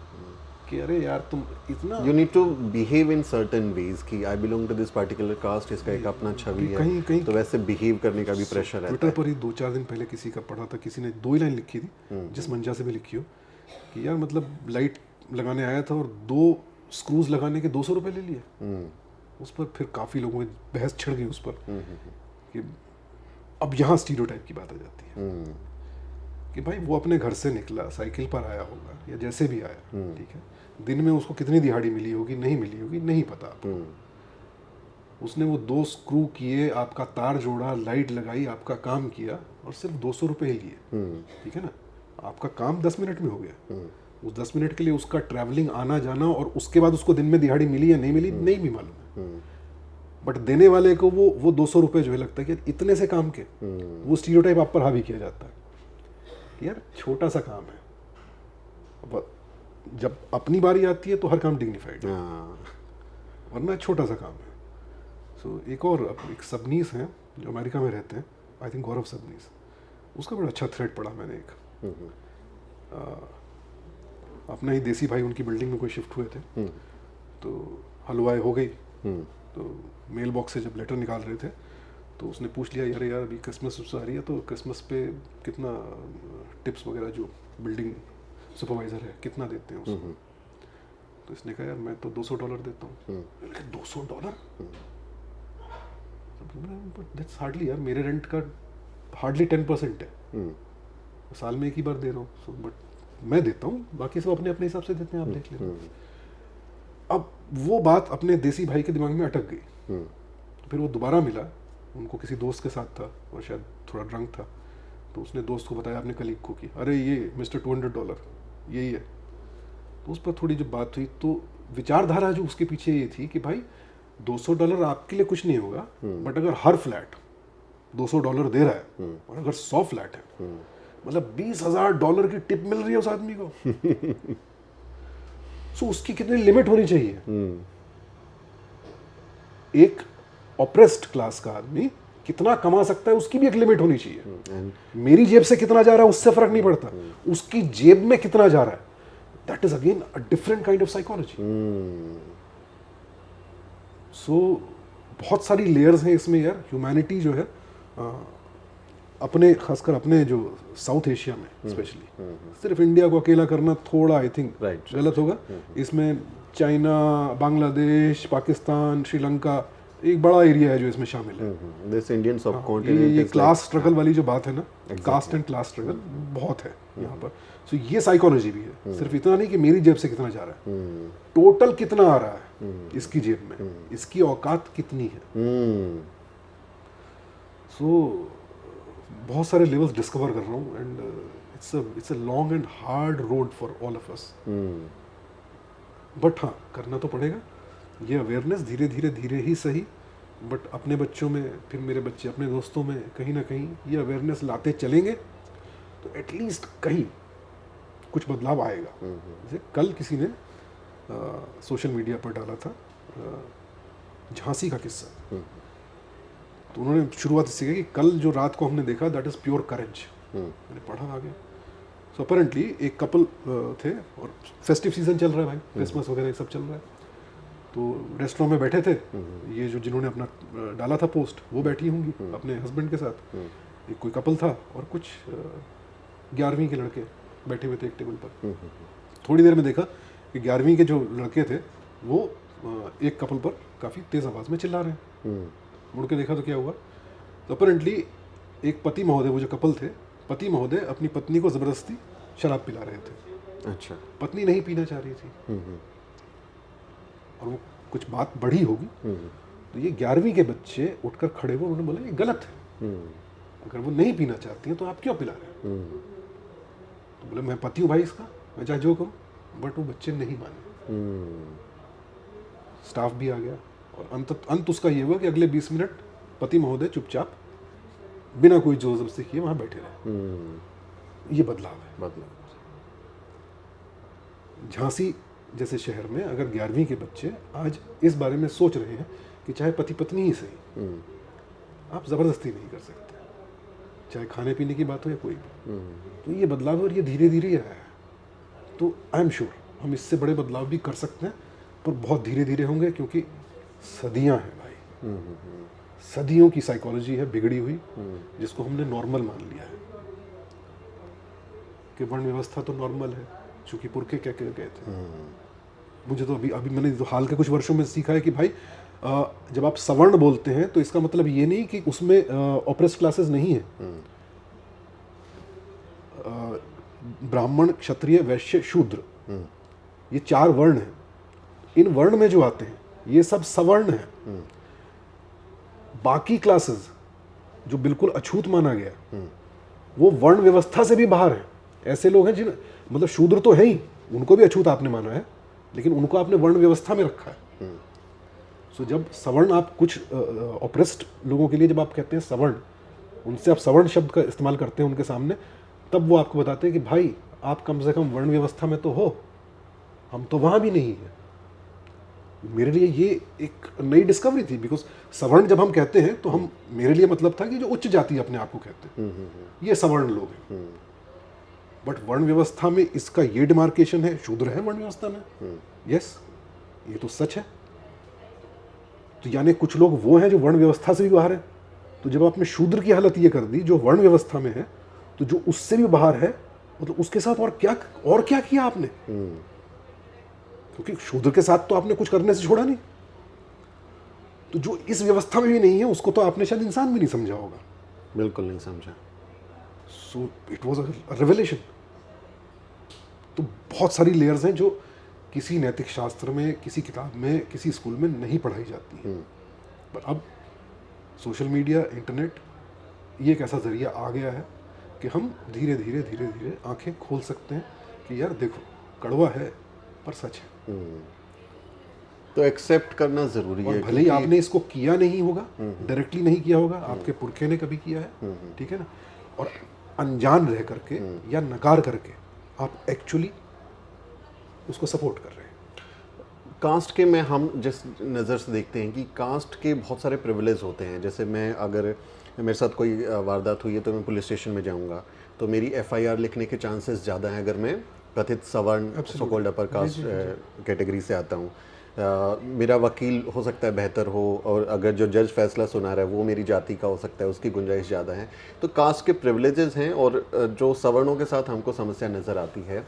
कि अरे यार तुम इतना, you need to behave in certain ways कि I belong to this particular caste, इसका एक अपना छवि है, कहीं तो वैसे बिहेव करने का भी प्रेशर है। ट्विटर पर ही 2-4 दिन पहले किसी का पढ़ा था, किसी ने 2 ही लाइन लिखी थी, जिस मंजा से भी लिखी हो, कि यार मतलब लाइट लगाने आया था और 2 स्क्रूज लगाने के 200 रुपये ले लिए। उस पर फिर काफ़ी लोगों में बहस छिड़ गई उस पर कि अब यहाँ स्टीरियोटाइप की बात आ जाती है कि भाई वो अपने घर से निकला, साइकिल पर आया होगा या जैसे भी आया, ठीक है, दिन में उसको कितनी दिहाड़ी मिली होगी, नहीं मिली होगी, नहीं पता आपको। उसने वो 2 स्क्रू किए, आपका तार जोड़ा, लाइट लगाई, आपका काम किया और सिर्फ 200 रुपये ही लिए, ठीक है ना। आपका काम 10 मिनट में हो गया। उस 10 मिनट के लिए उसका ट्रैवलिंग, आना जाना, और उसके बाद उसको दिन में दिहाड़ी मिली या नहीं मिली नहीं भी मालूम है। बट देने वाले को वो 200 रुपये जो है लगता है कि इतने से काम के, वो स्टीरियोटाइप आप पर हावी किया जाता है कि यार छोटा सा काम है। अब जब अपनी बारी आती है तो हर काम डिग्निफाइड है, वरना छोटा सा काम है। सो एक सबनीस हैं जो अमेरिका में रहते हैं, आई थिंक गौरव सबनीस, उसका बड़ा अच्छा थ्रेड पढ़ा मैंने एक। अपना ही देसी भाई उनकी बिल्डिंग में कोई शिफ्ट हुए थे, तो हलवाई हो गई, तो मेल बॉक्स से जब लेटर निकाल रहे थे तो उसने पूछ लिया, यार अभी क्रिसमस आ रही है, तो क्रिसमस पे कितना टिप्स वगैरह जो बिल्डिंग सुपरवाइज़र है कितना देते हैं उसको। तो इसने कहा यार मैं तो $200 देता हूँ। $200? दैट्स हार्डली, यार मेरे रेंट का हार्डली 10% है, साल में एक ही बार दे रहा हूँ। सो बट मैं देता हूँ, बाकी सब अपने अपने हिसाब से देते हैं, आप देख लेना। अब वो बात अपने देसी भाई के दिमाग में अटक गई। फिर वो दोबारा मिला, उनको किसी दोस्त के साथ था और शायद थोड़ा ड्रंक था, तो उसने दोस्त को बताया अपने कलीग को कि अरे ये मिस्टर $200 यही है। तो उस पर थोड़ी जब बात हुई तो विचारधारा जो उसके पीछे ये थी कि भाई $200 आपके लिए कुछ नहीं होगा, बट अगर हर फ्लैट $200 दे रहा है और अगर 100 फ्लैट है, मतलब $20,000 की टिप मिल रही है उस आदमी को, सो उसकी कितनी लिमिट होनी चाहिए। एक ऑप्रेस्ड क्लास का आदमी कितना कमा सकता है उसकी भी एक लिमिट होनी चाहिए। मेरी जेब से कितना जा रहा है उससे फर्क नहीं पड़ता, उसकी जेब में कितना जा रहा है, that is again a different kind of psychology. So बहुत सारी लेयर्स हैं इसमें यार। ह्यूमैनिटी जो है अपने खासकर अपने जो साउथ एशिया में स्पेशली सिर्फ इंडिया को अकेला करना थोड़ा आई थिंक Right. गलत होगा। इसमें चाइना, बांग्लादेश, पाकिस्तान, श्रीलंका एक बड़ा एरिया है जो इसमें शामिल है। दिस इंडियन ये सबकॉन्टिनेंट क्लास स्ट्रगल वाली जो बात है ना, कास्ट एंड क्लास स्ट्रगल बहुत है यहाँ पर। सो ये साइकोलॉजी भी है, सिर्फ इतना नहीं कि मेरी जेब से कितना जा रहा है, टोटल कितना आ रहा है इसकी जेब में, इसकी औकात कितनी है। सो बहुत सारे लेवल्स डिस्कवर कर रहा हूँ and it's a long and hard road for all of us. But हाँ, करना तो पड़ेगा। ये अवेयरनेस धीरे धीरे धीरे ही सही, बट अपने बच्चों में, फिर मेरे बच्चे अपने दोस्तों में कहीं ना कहीं ये अवेयरनेस लाते चलेंगे तो एटलीस्ट कहीं कुछ बदलाव आएगा। जैसे कल किसी ने सोशल मीडिया पर डाला था झांसी का किस्सा, तो उन्होंने शुरुआत इससे की कि कल जो रात को हमने देखा दैट इज़ प्योर करेज। मैंने पढ़ा आगे। सो अपेरेंटली एक कपल थे और फेस्टिव सीजन चल रहा है भाई, क्रिसमस वगैरह ये सब चल रहा है, तो रेस्टोरेंट में बैठे थे। ये जो जिन्होंने अपना डाला था पोस्ट वो बैठी होंगी अपने हस्बैंड के साथ, एक कोई कपल था और कुछ 11वीं के लड़के बैठे हुए थे एक टेबल पर। थोड़ी देर में देखा कि 11वीं के जो लड़के थे वो एक कपल पर काफ़ी तेज़ आवाज़ में चिल्ला रहे हैं। मुड़ के देखा तो क्या हुआ, तो अपेरेंटली एक पति महोदय, वो जो कपल थे, पति महोदय अपनी पत्नी को ज़बरदस्ती शराब पिला रहे थे। अच्छा। पत्नी नहीं पीना चाह रही थी और वो कुछ बात बढ़ी होगी, तो ये 11वीं के बच्चे उठकर खड़े हुए, उन्होंने बोला ये गलत है, अगर वो नहीं पीना चाहती हैं तो आप क्यों पिला रहे हैं। तो बोले मैं पति हूँ भाई इसका, मैं चाहे जो कहूँ, बट वो बच्चे नहीं माने। स्टाफ भी आ गया और अंत उसका ये हुआ कि अगले 20 मिनट पति महोदय चुपचाप बिना कोई जोर जबरदस्ती किए वहाँ बैठे रहे। ये बदलाव है। झांसी जैसे शहर में अगर 11वीं के बच्चे आज इस बारे में सोच रहे हैं कि चाहे पति पत्नी ही सही, आप ज़बरदस्ती नहीं कर सकते, चाहे खाने पीने की बात हो या कोई भी, तो ये बदलाव है और ये धीरे धीरे आया है। तो आई एम श्योर हम इससे बड़े बदलाव भी कर सकते हैं, पर बहुत धीरे धीरे होंगे, क्योंकि सदियां हैं भाई, सदियों की साइकोलॉजी है बिगड़ी हुई, जिसको हमने नॉर्मल मान लिया है कि वर्ण व्यवस्था तो नॉर्मल है, चूंकि पुरखे क्या कह गए थे। मुझे तो अभी मैंने तो हाल के कुछ वर्षों में सीखा है कि भाई जब आप सवर्ण बोलते हैं तो इसका मतलब ये नहीं कि उसमें ऑप्रेस्ड क्लासेस नहीं है। ब्राह्मण, क्षत्रिय, वैश्य, शूद्र, ये 4 वर्ण हैं। इन वर्ण में जो आते हैं ये सब सवर्ण हैं। बाकी क्लासेस जो बिल्कुल अछूत माना गया वो वर्ण व्यवस्था से भी बाहर है। ऐसे लोग हैं जिन, मतलब शूद्र तो है ही, उनको भी अछूत आपने माना है, लेकिन उनको आपने वर्ण व्यवस्था में रखा है। सो जब सवर्ण, आप कुछ ऑप्रेस्ड लोगों के लिए जब आप कहते हैं सवर्ण, उनसे आप सवर्ण शब्द का इस्तेमाल करते हैं उनके सामने, तब वो आपको बताते हैं कि भाई आप कम से कम वर्ण व्यवस्था में तो हो, हम तो वहाँ भी नहीं है। मेरे लिए ये एक नई डिस्कवरी थी, बिकॉज सवर्ण जब हम कहते हैं तो हम, मेरे लिए मतलब था कि जो उच्च जाति अपने आप को कहते हैं ये सवर्ण लोग हैं। बट वर्ण व्यवस्था में इसका ये डिमार्केशन है, शूद्र है वर्ण व्यवस्था में। यस, ये तो सच है। तो यानी कुछ लोग वो हैं जो वर्ण व्यवस्था से भी बाहर है। तो जब आपने शूद्र की हालत ये कर दी जो वर्ण व्यवस्था में है, तो जो उससे भी बाहर है, मतलब उसके साथ और क्या किया आपने? क्योंकि शूद्र के साथ तो आपने कुछ करने से छोड़ा नहीं। तो जो इस व्यवस्था में भी नहीं है उसको तो आपने शायद इंसान भी नहीं समझा होगा। बिल्कुल नहीं समझा। So it was a revelation. तो बहुत सारी लेयर्स हैं जो किसी नैतिक शास्त्र में, किसी किताब में, किसी स्कूल में नहीं पढ़ाई जाती है। पर अब सोशल मीडिया, इंटरनेट, ये एक ऐसा जरिया आ गया है कि हम धीरे धीरे आंखें खोल सकते हैं कि यार देखो, कड़वा है पर सच है। तो एक्सेप्ट करना जरूरी है। भले ही आपने इसको किया नहीं होगा, डायरेक्टली नहीं किया होगा, आपके पुरखे ने कभी किया है, ठीक है ना, और अनजान रह करके या नकार करके आप एक्चुअली उसको सपोर्ट कर रहे हैं। कास्ट के में हम जिस नज़र से देखते हैं कि कास्ट के बहुत सारे प्रिविलेज होते हैं। जैसे मैं, अगर मेरे साथ कोई वारदात हुई है तो मैं पुलिस स्टेशन में जाऊंगा, तो मेरी FIR लिखने के चांसेस ज़्यादा हैं अगर मैं कथित सवर्ण, so called upper caste category से आता हूँ। मेरा वकील हो सकता है बेहतर हो, और अगर जो जज फैसला सुना रहा है वो मेरी जाति का हो सकता है, उसकी गुंजाइश ज़्यादा है। तो कास्ट के प्रिविलेजेस हैं, और जो सवर्णों के साथ हमको समस्या नज़र आती है,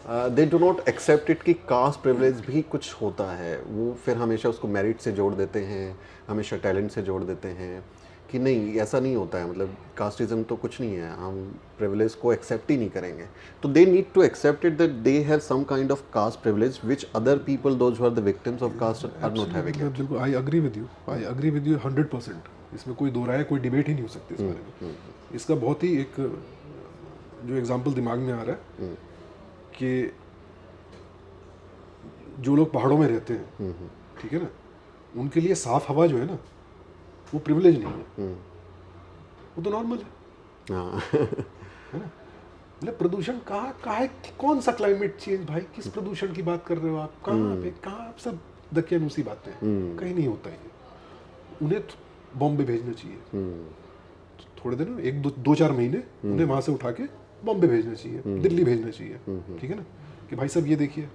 they do not accept it कि कास्ट प्रिविलेज भी कुछ होता है। वो फिर हमेशा उसको मेरिट से जोड़ देते हैं, हमेशा टैलेंट से जोड़ देते हैं कि नहीं ऐसा नहीं होता है, मतलब कास्टिज्म तो कुछ नहीं है, हम प्रिविलेज को एक्सेप्ट ही नहीं करेंगे। तो they need to accept it that they have some kind of caste privilege which other people those who are the victims of caste are not having it. बिल्कुल, आई अग्री विद यू 100%। इसमें कोई दो राय, कोई डिबेट ही नहीं हो सकती इस बारे में। इसका बहुत ही एक जो एग्जांपल दिमाग में आ रहा है कि जो लोग पहाड़ों में रहते हैं, ठीक है ना, उनके लिए साफ हवा जो है ना वो प्रिविलेज नहीं है, वो तो नॉर्मल है। हाँ है ना? मतलब प्रदूषण कहाँ है, कौन सा क्लाइमेट चेंज भाई, किस प्रदूषण की बात कर रहे हो आप, कहाँ पे, कहाँ आप सब दकियानूसी बातें हैं, कहीं नहीं होता है ये। उन्हें बॉम्बे भेजना चाहिए, थोड़े दिन, एक दो चार महीने उन्हें वहां से उठा के बॉम्बे भेजना चाहिए, दिल्ली भेजना चाहिए, ठीक है ना, कि भाई साहब ये देखिए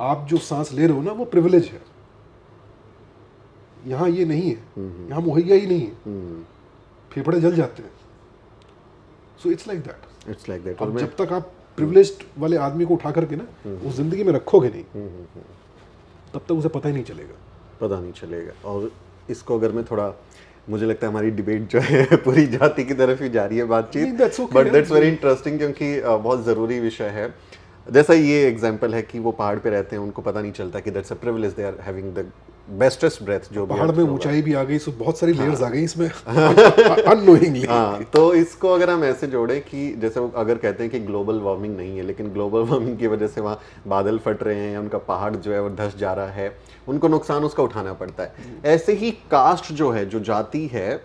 आप जो सांस ले रहे हो ना वो प्रिविलेज है, यहाँ ये नहीं है, यहाँ मुहैया ही नहीं है, फेफड़े जल जाते हैं। So it's like that. अब जब तक आप प्रिविलेज्ड वाले आदमी को उठा करके ना उस जिंदगी में रखोगे नहीं, तब तक उसे पता ही नहीं चलेगा। और इसको अगर मैं थोड़ा, मुझे लगता है हमारी डिबेट जो है पूरी जाति की तरफ ही जा रही है बातचीत, बट दैट्स वेरी इंटरेस्टिंग, क्योंकि बहुत ज़रूरी विषय है। जैसा ये एग्जांपल है कि वो पहाड़ पे रहते हैं, उनको पता नहीं चलता कि that's a privilege, they are having the bestest breath. जो पहाड़ में ऊंचाई भी आ गई, सो बहुत सारी लेयर्स आ गई इसमें अननोइंगली। हाँ, तो इसको अगर हम ऐसे जोड़ें कि जैसे वो अगर कहते हैं कि ग्लोबल वार्मिंग नहीं है, लेकिन ग्लोबल वार्मिंग की वजह से वहाँ बादल फट रहे हैं, उनका पहाड़ जो है वो धंस जा रहा है, उनको नुकसान उसका उठाना पड़ता है। ऐसे ही कास्ट जो है, जो जाति है,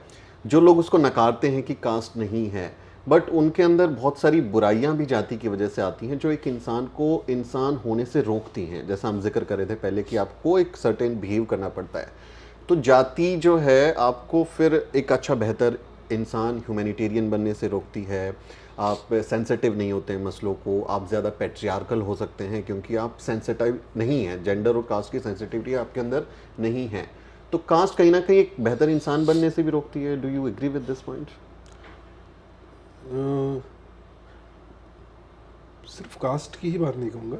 जो लोग उसको नकारते हैं कि कास्ट नहीं है, बट उनके अंदर बहुत सारी बुराइयां भी जाति की वजह से आती हैं जो एक इंसान को इंसान होने से रोकती हैं। जैसा हम जिक्र कर रहे थे पहले कि आपको एक सर्टेन बिहेव करना पड़ता है, तो जाति जो है आपको फिर एक अच्छा बेहतर इंसान, ह्यूमैनिटेरियन बनने से रोकती है। आप सेंसिटिव नहीं होते हैं मसलों को, आप ज़्यादा पैट्रियार्कल हो सकते हैं क्योंकि आप सेंसिटिव नहीं हैं, जेंडर और कास्ट की सेंसिटिविटी आपके अंदर नहीं है। तो कास्ट कहीं ना कहीं एक बेहतर इंसान बनने से भी रोकती है। Do you agree with this point? सिर्फ कास्ट की ही बात नहीं कहूँगा,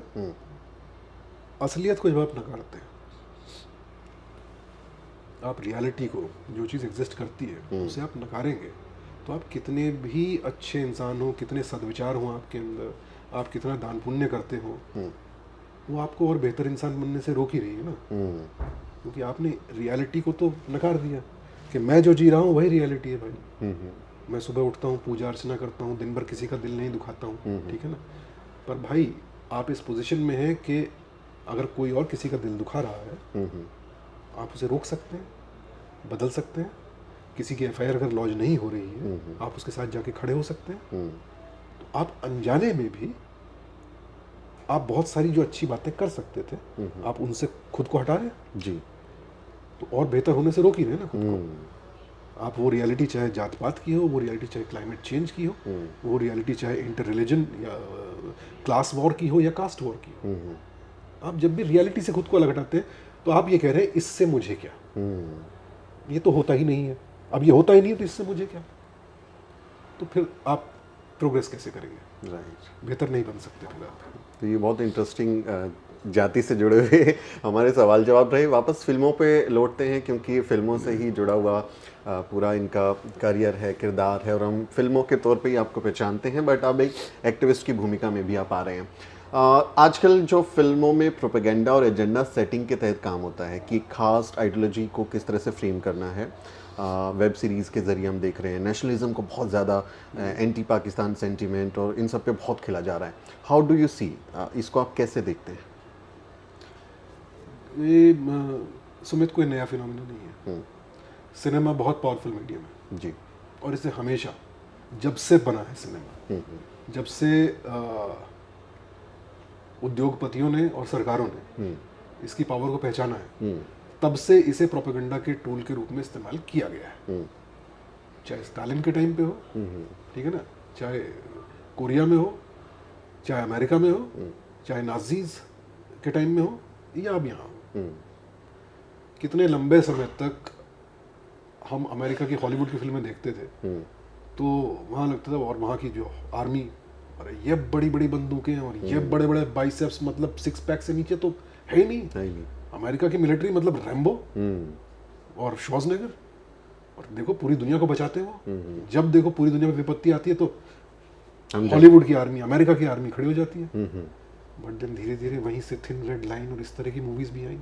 असलियत को जब आप नकारते हैं, आप रियलिटी को, जो चीज़ एग्जिस्ट करती है उसे आप नकारेंगे, तो आप कितने भी अच्छे इंसान हो, कितने सद्विचार हो आपके अंदर, आप कितना दान पुण्य करते हो, वो आपको और बेहतर इंसान बनने से रोक ही रही है ना, क्योंकि आपने रियलिटी को तो नकार दिया कि मैं जो जी रहा हूँ वही रियलिटी है भाई। मैं सुबह उठता हूँ, पूजा अर्चना करता हूँ, दिन भर किसी का दिल नहीं दुखाता हूँ, ठीक है ना, पर भाई आप इस पोजीशन में हैं कि अगर कोई और किसी का दिल दुखा रहा है, आप उसे रोक सकते हैं, बदल सकते हैं। किसी की एफआईआर अगर लॉन्च नहीं हो रही है, आप उसके साथ जाके खड़े हो सकते हैं। तो आप अनजाने में भी आप बहुत सारी जो अच्छी बातें कर सकते थे, आप उनसे खुद को हटा रहे हैं जी, तो और बेहतर होने से रोक ही रहे ना खुद को। आप वो रियलिटी चाहे जात पात की हो, वो रियलिटी चाहे क्लाइमेट चेंज की हो, वो रियलिटी चाहे इंटर रिलीजन या क्लास वॉर की हो या कास्ट वॉर की हो, आप जब भी रियलिटी से खुद को अलग हटाते हैं तो आप ये कह रहे हैं इससे मुझे क्या, ये तो होता ही नहीं है, अब ये होता ही नहीं है तो इससे मुझे क्या, तो फिर आप प्रोग्रेस कैसे करेंगे? राइट, बेहतर नहीं बन सकते फिर आप। तो ये बहुत इंटरेस्टिंग जाति से जुड़े हुए हमारे सवाल जवाब रहे। वापस फिल्मों पे लौटते हैं क्योंकि फिल्मों से ही जुड़ा हुआ पूरा इनका करियर है, किरदार है, और हम फिल्मों के तौर पे ही आपको पहचानते हैं, बट अब एक एक्टिविस्ट की भूमिका में भी आप आ रहे हैं। आजकल जो फिल्मों में प्रोपेगेंडा और एजेंडा सेटिंग के तहत काम होता है कि खास आइडियोलॉजी को किस तरह से फ्रेम करना है, वेब सीरीज़ के ज़रिए हम देख रहे हैं नेशनलिज्म को बहुत ज़्यादा, एंटी पाकिस्तान सेंटीमेंट और इन सब पे बहुत खेला जा रहा है। हाउ डू यू सी, इसको आप कैसे देखते हैं? ये सुमित कोई नया फिनोमेना नहीं है। सिनेमा बहुत पावरफुल मीडियम है जी, और इसे हमेशा, जब से बना है सिनेमा, जब से उद्योगपतियों ने और सरकारों ने इसकी पावर को पहचाना है, तब से इसे प्रोपेगेंडा के टूल के रूप में इस्तेमाल किया गया है। चाहे स्टालिन के टाइम पे हो, ठीक है ना, चाहे कोरिया में हो, चाहे अमेरिका में हो, चाहे नाजीज के टाइम में हो, या अब यहाँ हो, कितने लंबे समय तक हम अमेरिका की हॉलीवुड की फिल्में देखते थे, तो वहाँ लगता था, और वहाँ की जो आर्मी, अरे ये बड़ी बड़ी बंदूकें हैं और ये बड़े बड़े बाइसेप्स, मतलब सिक्स पैक से नीचे तो है ही नहीं। अमेरिका की मिलिट्री मतलब रैम्बो और श्वार्ज़नेगर, और देखो पूरी दुनिया को बचाते हैं वो। जब देखो पूरी दुनिया में विपत्ति आती है तो हॉलीवुड की आर्मी, अमेरिका की आर्मी खड़ी हो जाती है। बट देन धीरे धीरे वहीं से थिन रेड लाइन और इस तरह की मूवीज भी आई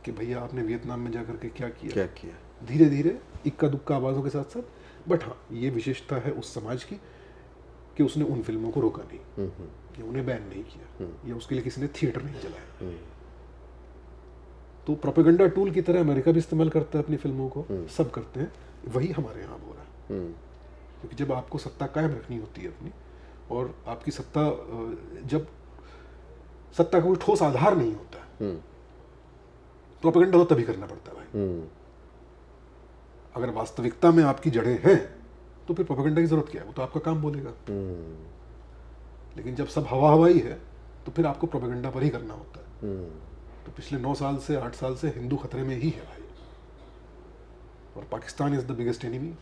कि भैया आपने वियतनाम में जाकर के क्या किया। धीरे धीरे इक्का दुक्का आवाज़ों के साथ साथ। बट हाँ, ये विशेषता है उस समाज की कि उसने उन फिल्मों को रोका नहीं, या उन्हें बैन नहीं किया, या उसके लिए किसी ने थिएटर नहीं चलाया। तो प्रोपेगेंडा टूल की तरह अमेरिका भी इस्तेमाल करता है अपनी फिल्मों को, सब करते हैं। वही हमारे यहाँ हो रहा है, क्योंकि जब आपको सत्ता कायम रखनी होती है अपनी, और आपकी सत्ता, जब सत्ता का कोई ठोस आधार नहीं होता, प्रोपेगेंडा तो तभी करना पड़ता है भाई। अगर वास्तविकता में आपकी जड़ें हैं तो फिर प्रोपेगेंडा की जरूरत क्या है, वो तो आपका काम बोलेगा। लेकिन जब सब हवा हवाई है तो फिर आपको प्रोपेगेंडा पर ही करना होता है। तो पिछले 9 साल से 8 साल से हिंदू खतरे में ही है भाई, और Pakistan is the biggest enemy.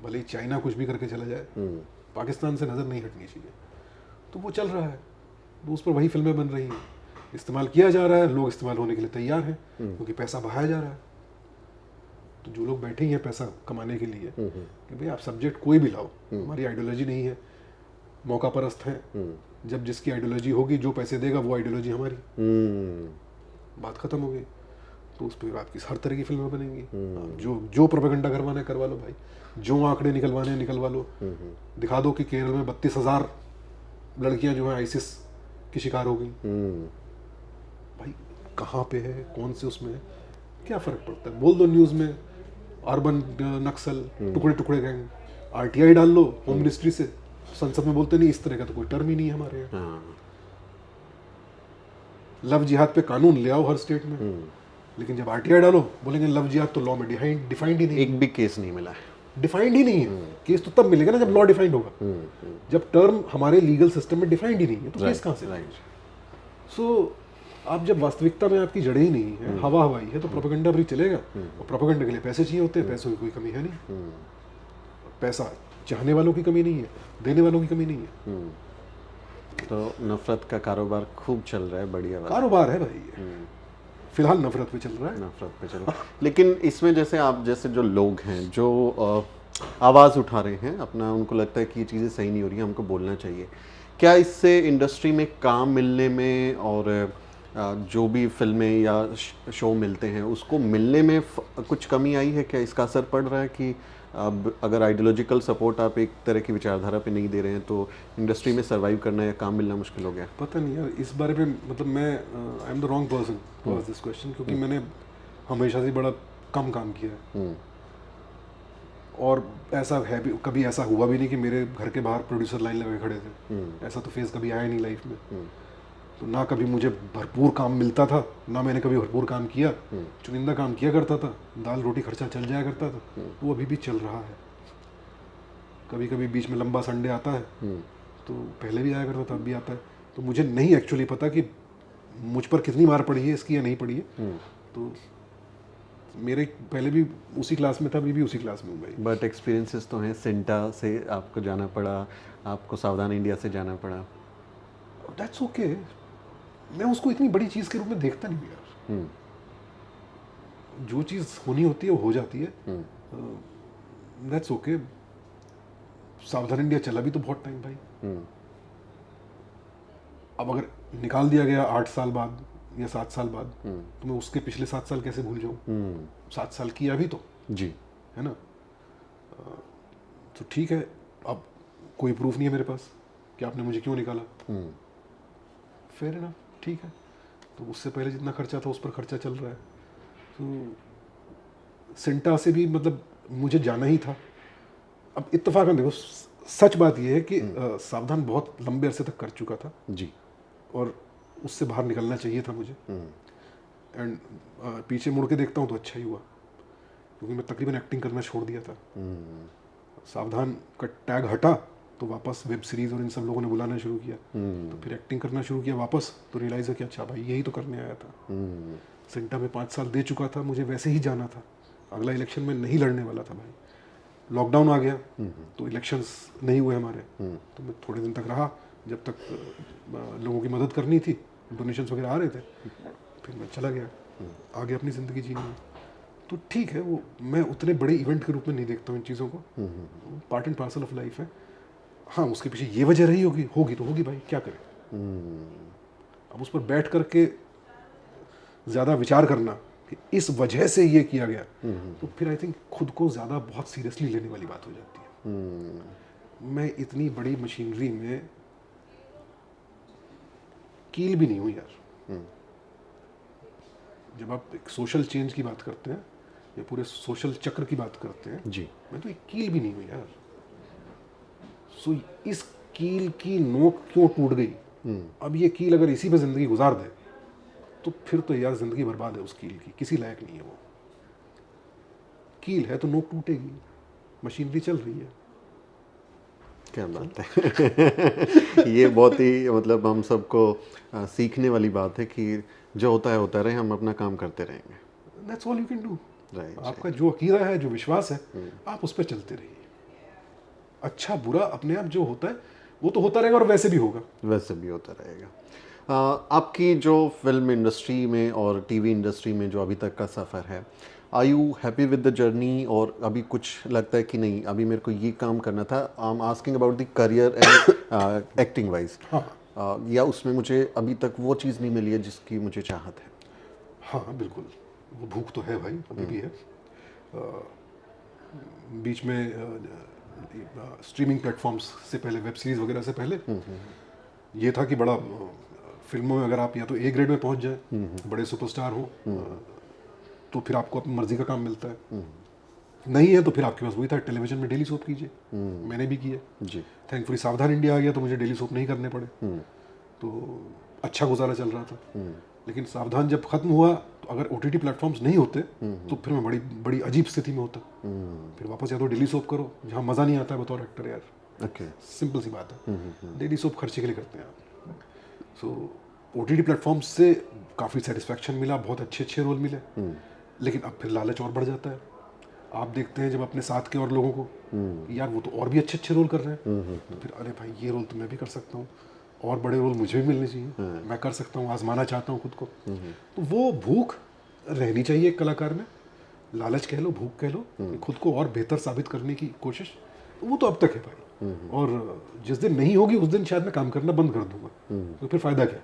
भले ही चाइना कुछ भी करके चला जाए, पाकिस्तान से नजर नहीं हटनी चाहिए। तो वो चल रहा है, तो उस पर वही फिल्में बन रही हैं, इस्तेमाल किया जा रहा है, लोग इस्तेमाल होने के लिए तैयार हैं, क्योंकि पैसा बहाया जा रहा है। तो जो लोग बैठे ही हैं पैसा कमाने के लिए कि भाई आप सब्जेक्ट कोई भी लाओ, हमारी आइडियोलॉजी नहीं है, मौका परस्त है, जब जिसकी आइडियोलॉजी होगी, जो पैसे देगा वो आइडियोलॉजी हमारी, बात खत्म हो गई। तो उस पर आपकी हर तरह की फिल्में बनेंगी। जो जो प्रोपेगेंडा करवाना है करवा लो भाई, जो आंकड़े निकलवाने हैं निकलवा लो। दिखा दो कि केरल में 32,000 लड़कियां जो हैं आईसिस की शिकार हो गई। भाई कहाँ पे है, कौन से उसमें है, क्या फर्क पड़ता है? बोल दो न्यूज़ में अर्बन नक्सल, टुकड़े टुकड़े गैंग, आरटीआई डाल लो होम मिनिस्ट्री से, संसद में बोलते नहीं, इस तरह का तो कोई टर्म ही नहीं है हमारे यहाँ। लव जिहाद पे कानून ले आओ हर स्टेट में, लेकिन जब आरटीआई डालो बोलेंगे लव जिहाद तो लॉ में डिफाइंड ही नहीं, एक भी केस नहीं मिला है, डिफाइंड ही नहीं है। केस तो तब मिलेगा ना जब लॉ डिफाइंड होगा। जब टर्म हमारे लीगल सिस्टम में डिफाइंड ही नहीं है तो केस कहाँ से? सो आप जब वास्तविकता में आपकी जड़ें ही नहीं है, हवा हवाई है, तो प्रोपेगेंडा भी चलेगा। और प्रोपेगेंडा के लिए पैसे चाहिए होते हैं, पैसों की कोई कमी है नहीं। पैसा चाहने वालों की कमी नहीं है, देने वालों की कमी नहीं है। तो नफरत का कारोबार खूब चल रहा है, बढ़िया कारोबार है भाई। फिलहाल नफरत पे चल रहा है, नफरत पे चल रहा है। लेकिन इसमें जैसे आप जैसे जो लोग हैं जो आवाज़ उठा रहे हैं अपना, उनको लगता है कि ये चीज़ें सही नहीं हो रही हैं, हमको बोलना चाहिए, क्या इससे इंडस्ट्री में काम मिलने में और जो भी फिल्में या शो मिलते हैं उसको मिलने में कुछ कमी आई है? क्या इसका असर पड़ रहा है कि अब अगर आइडियोलॉजिकल सपोर्ट आप एक तरह की विचारधारा पे नहीं दे रहे हैं तो इंडस्ट्री में सर्वाइव करना या काम मिलना मुश्किल हो गया? पता नहीं यार, इस बारे में मतलब मैं I am the wrong person to ask this question, क्योंकि मैंने हमेशा से बड़ा कम काम किया है। और ऐसा है भी, कभी ऐसा हुआ भी नहीं कि मेरे घर के बाहर प्रोड्यूसर लाइन लगे खड़े थे। ऐसा तो फेज कभी आया नहीं लाइफ में। तो ना कभी मुझे भरपूर काम मिलता था, ना मैंने कभी भरपूर काम किया। चुनिंदा काम किया करता था, दाल रोटी खर्चा चल जाया करता था। वो अभी भी चल रहा है। कभी कभी बीच में लंबा संडे आता है, तो पहले भी आया करता था, अब भी आता है। तो मुझे नहीं एक्चुअली पता कि मुझ पर कितनी मार पड़ी है इसकी या नहीं पड़ी है। तो मेरे पहले भी उसी क्लास में था, अभी भी उसी क्लास में हूँ भाई। बट एक्सपीरियंसेस तो हैं, सिंटा से आपको जाना पड़ा, आपको सावधान इंडिया से जाना पड़ा। दैट्स ओके, मैं उसको इतनी बड़ी चीज़ के रूप में देखता नहीं यार। जो चीज़ होनी होती है वो हो जाती है, दैट्स ओके। सावधान इंडिया चला भी तो बहुत टाइम भाई। अब अगर निकाल दिया गया 8 साल बाद या 7 साल बाद, तो मैं उसके पिछले 7 साल कैसे भूल जाऊँ? 7 साल किया भी तो जी, है ना। तो ठीक है, अब कोई प्रूफ नहीं है मेरे पास कि आपने मुझे क्यों निकाला। फेयर इनफ, ठीक है। तो उससे पहले जितना खर्चा था उस पर खर्चा चल रहा है। तो सिंटा से भी मतलब मुझे जाना ही था। अब इत्तेफाकन देखो, सच बात यह है कि सावधान बहुत लंबे अरसे तक कर चुका था जी, और उससे बाहर निकलना चाहिए था मुझे। एंड पीछे मुड़ के देखता हूँ तो अच्छा ही हुआ, क्योंकि मैं तकरीबन एक्टिंग करना छोड़ दिया था। सावधान का टैग हटा तो वापस वेब सीरीज और इन सब लोगों ने बुलाना शुरू किया। तो फिर एक्टिंग करना शुरू किया वापस, तो रियलाइज है कि अच्छा भाई यही तो करने आया था। सिंटा में 5 साल दे चुका था, मुझे वैसे ही जाना था, अगला इलेक्शन में नहीं लड़ने वाला था भाई। लॉकडाउन आ गया तो इलेक्शंस नहीं हुए हमारे, तो मैं थोड़े दिन तक रहा जब तक लोगों की मदद करनी थी, डोनेशंस वगैरह आ रहे थे, फिर मैं चला गया, आगे अपनी ज़िंदगी जीनी है। तो ठीक है, वो मैं उतने बड़े इवेंट के रूप में नहीं देखता हूँ इन चीज़ों को, part and parcel of life है। हाँ, उसके पीछे ये वजह रही होगी तो होगी भाई, क्या करें। अब उस पर बैठ करके ज़्यादा विचार करना कि इस वजह से ये किया गया, तो फिर आई थिंक खुद को ज़्यादा बहुत सीरियसली लेने वाली बात हो जाती है। मैं इतनी बड़ी मशीनरी में कील भी नहीं हूँ यार। जब आप एक सोशल चेंज की बात करते हैं या पूरे सोशल चक्र की बात करते हैं जी, मैं तो एक कील भी नहीं हूँ यार। सो इस कील की नोक क्यों टूट गई? अब ये कील अगर इसी पे जिंदगी गुजार दे तो फिर तो यार जिंदगी बर्बाद है उस कील की, किसी लायक नहीं है वो। कील है तो नोक टूटेगी, मशीनरी चल रही है। क्या बात है। ये बहुत ही मतलब हम सबको सीखने वाली बात है कि जो होता रहे, हम अपना काम करते रहेंगे। That's all you can do. Right, आपका जो अकीदा है, जो विश्वास है, आप उस पर चलते रहिए। अच्छा बुरा अपने आप जो होता है वो तो होता रहेगा और वैसे भी होगा। वैसे भी होता रहेगा। आपकी जो फिल्म इंडस्ट्री में और टीवी इंडस्ट्री में जो अभी तक का सफ़र है, are you happy with the journey, और अभी कुछ लगता है कि नहीं अभी मेरे को ये काम करना था? I am asking about the career and acting wise. या उसमें मुझे अभी तक वो चीज़ नहीं मिली है जिसकी मुझे चाहत है? हाँ बिल्कुल, वो भूख तो है भाई, अभी भी है। बीच में स्ट्रीमिंग प्लेटफॉर्म्स से पहले, वेब सीरीज़ वगैरह से पहले ये था कि बड़ा फिल्मों में अगर आप या तो ए ग्रेड में पहुंच जाए, बड़े सुपरस्टार हो, तो फिर आपको अपनी मर्जी का काम मिलता है। नहीं है तो फिर आपके पास वही था, टेलीविजन में डेली सोप कीजिए। मैंने भी किया जी। थैंकफुली। सावधान इंडिया आ गया तो मुझे डेली सोप नहीं करने पड़े, तो अच्छा गुजारा चल रहा था। लेकिन सावधान जब खत्म हुआ तो अगर ओटीटी प्लेटफॉर्म्स नहीं होते तो फिर मैं बड़ी बड़ी अजीब स्थिति में होता। फिर वापस या तो डेली सोप करो जहाँ मज़ा नहीं आता है बतौर एक्टर यार। ओके, सिंपल सी बात है, डेली सोप खर्चे के लिए करते हैं आप। सो ओटीटी प्लेटफॉर्म्स से काफ़ी सेटिस्फैक्शन मिला, बहुत अच्छे अच्छे रोल मिले। लेकिन अब फिर लालच और बढ़ जाता है। आप देखते हैं जब अपने साथ के और लोगों को, यार वो तो और भी अच्छे अच्छे रोल कर रहे हैं, तो फिर अरे भाई ये रोल तो मैं भी कर सकता हूँ, और बड़े रोल मुझे भी मिलने चाहिए, मैं कर सकता हूँ, आजमाना चाहता हूँ खुद को। तो वो भूख रहनी चाहिए एक कलाकार में, लालच कह लो, भूख कह लो, खुद को और बेहतर साबित करने की कोशिश, वो तो अब तक है भाई। और जिस दिन नहीं होगी उस दिन शायद मैं काम करना बंद कर दूंगा, तो फिर फ़ायदा क्या?